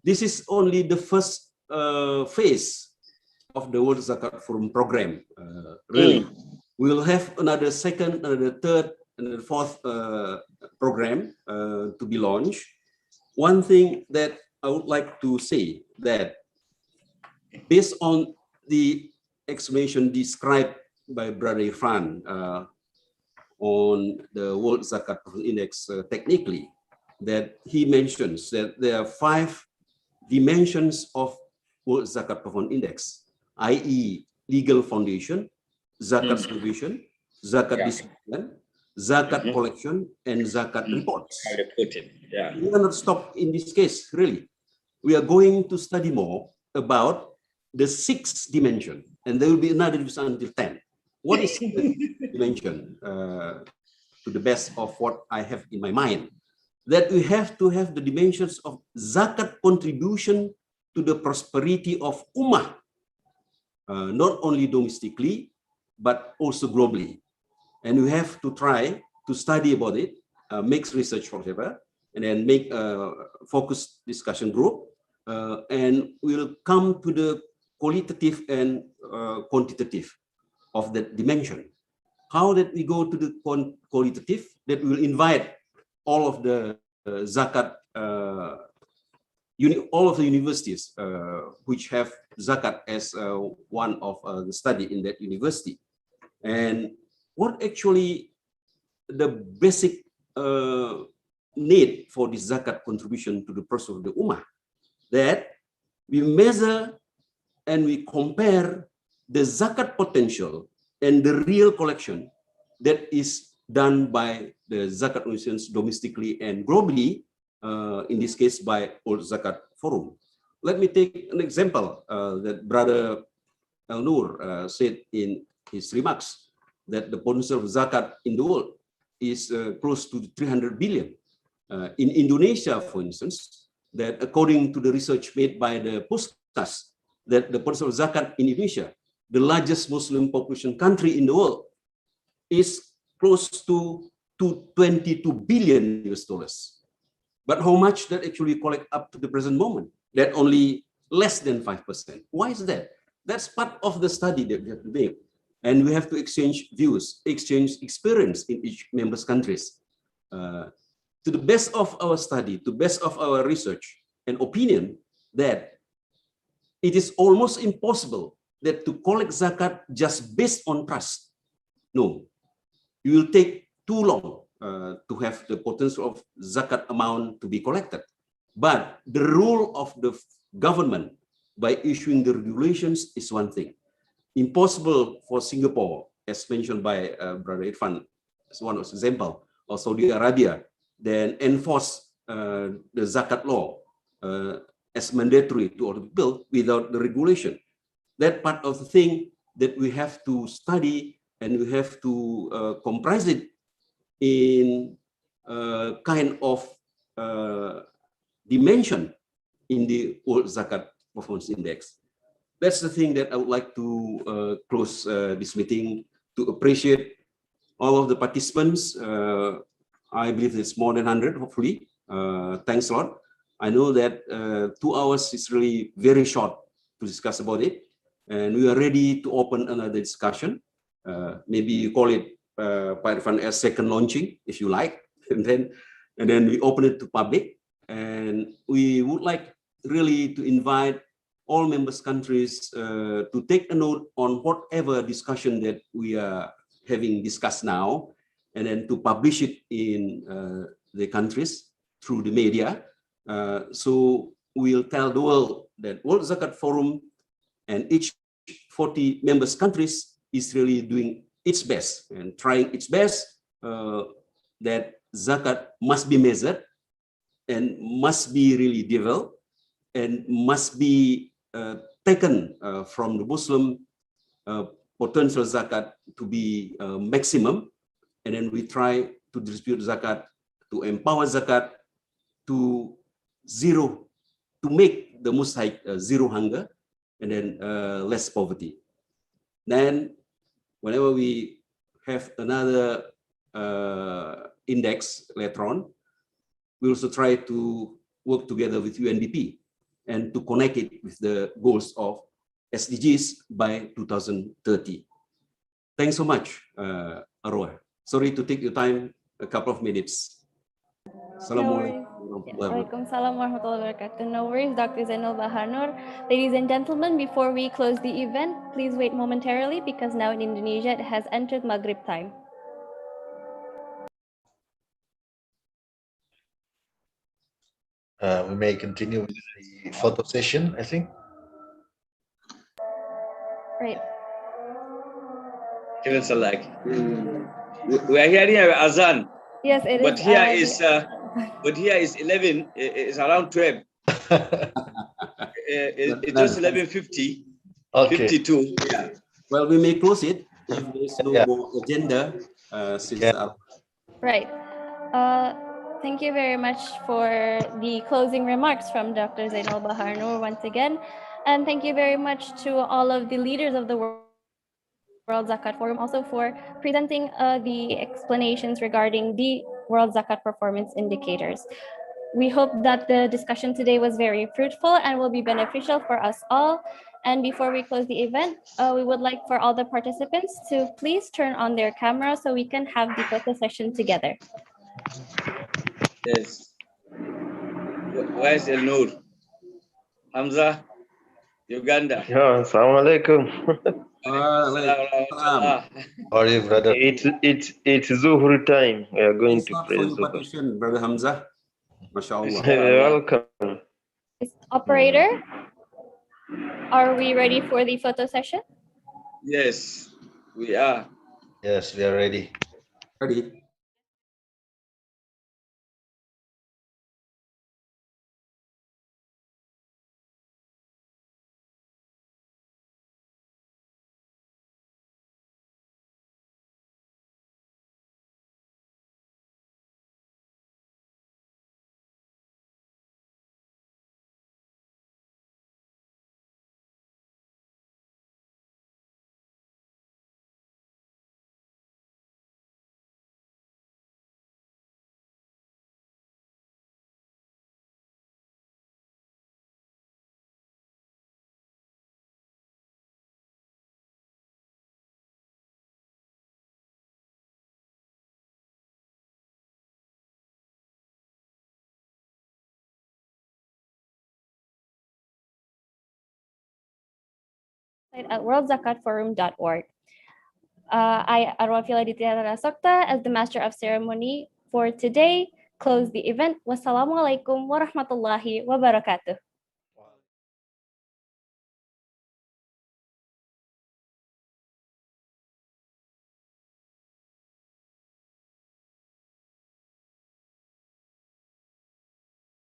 This is only the first phase of the World Zakat Forum program. Really, we will have another second, another third, and the fourth program to be launched. One thing that I would like to say that based on the explanation described by Brother Irfan on the World Zakat Index technically, that he mentions that there are 5 dimensions of World Zakat Performance Index, i.e. legal foundation, zakat supervision, zakat Yeah. disbursement, zakat collection, and zakat reports. Reporting. Yeah. We are not stopped in this case, really. We are going to study more about the 6th dimension, and there will be another division until 10. What is the dimension? To the best of what I have in my mind, that we have to have the dimensions of zakat contribution to the prosperity of ummah, not only domestically, but also globally. And we have to try to study about it, make research, whatever, and then make a focused discussion group, and we'll come to the qualitative and quantitative of that dimension. How that we go to the qualitative, that we will invite all of the zakat, all of the universities which have zakat as one of the study in that university. And what actually the basic need for this zakat contribution to the person of the ummah, that we measure and we compare the zakat potential and the real collection that is done by the zakat organizations domestically and globally, in this case by World Zakat Forum. Let me take an example that Brother Al-Nur said in his remarks, that the potential of zakat in the world is close to 300 billion. In Indonesia, for instance, that according to the research made by the Puskas, that the potential of zakat in Indonesia, the largest Muslim population country in the world, is close to 22 billion US dollars. But how much that actually collect up to the present moment? That only less than 5%. Why is that? That's part of the study that we have to make. And we have to exchange views, exchange experience in each member's countries. To the best of our study, to the best of our research and opinion, that it is almost impossible that to collect zakat just based on trust. No, it will take too long to have the potential of zakat amount to be collected. But the role of the government by issuing the regulations is one thing. Impossible for Singapore, as mentioned by Brother Irfan, as one example, or Saudi Arabia, then enforce the zakat law as mandatory to all people without the regulation. That part of the thing that we have to study, and we have to comprise it in kind of dimension in the World Zakat Performance Index. That's the thing that I would like to close this meeting, to appreciate all of the participants. I believe it's more than 100, hopefully. Thanks a lot. I know that 2 hours is really very short to discuss about it. And we are ready to open another discussion. Maybe you call it, Pak Irfan, as second launching, if you like. And then we open it to public. And we would like really to invite all members countries to take a note on whatever discussion that we are having discussed now, and then to publish it in the countries through the media. So we'll tell the world that World Zakat Forum and each 40 members countries is really doing its best and trying its best, that zakat must be measured and must be really developed and must be taken from the Muslim potential zakat to be maximum. And then we try to distribute zakat, to empower zakat to zero, to make the mustahik zero hunger, and then less poverty. Then whenever we have another index later on, we also try to work together with UNDP and to connect it with the goals of SDGs by 2030. Thanks so much, Arwah. Sorry to take your time, a couple of minutes. Waalaikumsalam warahmatullahi wabarakatuh. No worries, Dr. Zainul Baharnur. Ladies and gentlemen, before we close the event, please wait momentarily because now in Indonesia it has entered Maghrib time. We may continue with the photo session, I think. Right. Even so, like we are hearing an azan, Yes, it but is. but here is 11. It's around 12. It's just 11:50. Okay. 52. Yeah. Well, we may close it if there's no Yeah. more agenda. Since Yeah. Right. Thank you very much for the closing remarks from Dr. Zainal Bahar Noor once again. And thank you very much to all of the leaders of the World Zakat Forum also for presenting the explanations regarding the World Zakat Performance Indicators. We hope that the discussion today was very fruitful and will be beneficial for us all. And before we close the event, we would like for all the participants to please turn on their camera so we can have the photo session together. Yes. Where's El Noor? Hamza, Uganda. Yeah, assalamu alaikum. Salam. How are you, brother? It's Zuhur time. We are going thanks to a lot pray for your Zuhur. participation, Brother Hamza. MashaAllah. Welcome. Operator, are we ready for the photo session? Yes, we are. Yes, we are ready. Ready? At worldzakatforum.org. I, Arwafila Ditya Sokta, as the Master of Ceremony for today, close the event. Wassalamualaikum warahmatullahi wabarakatuh.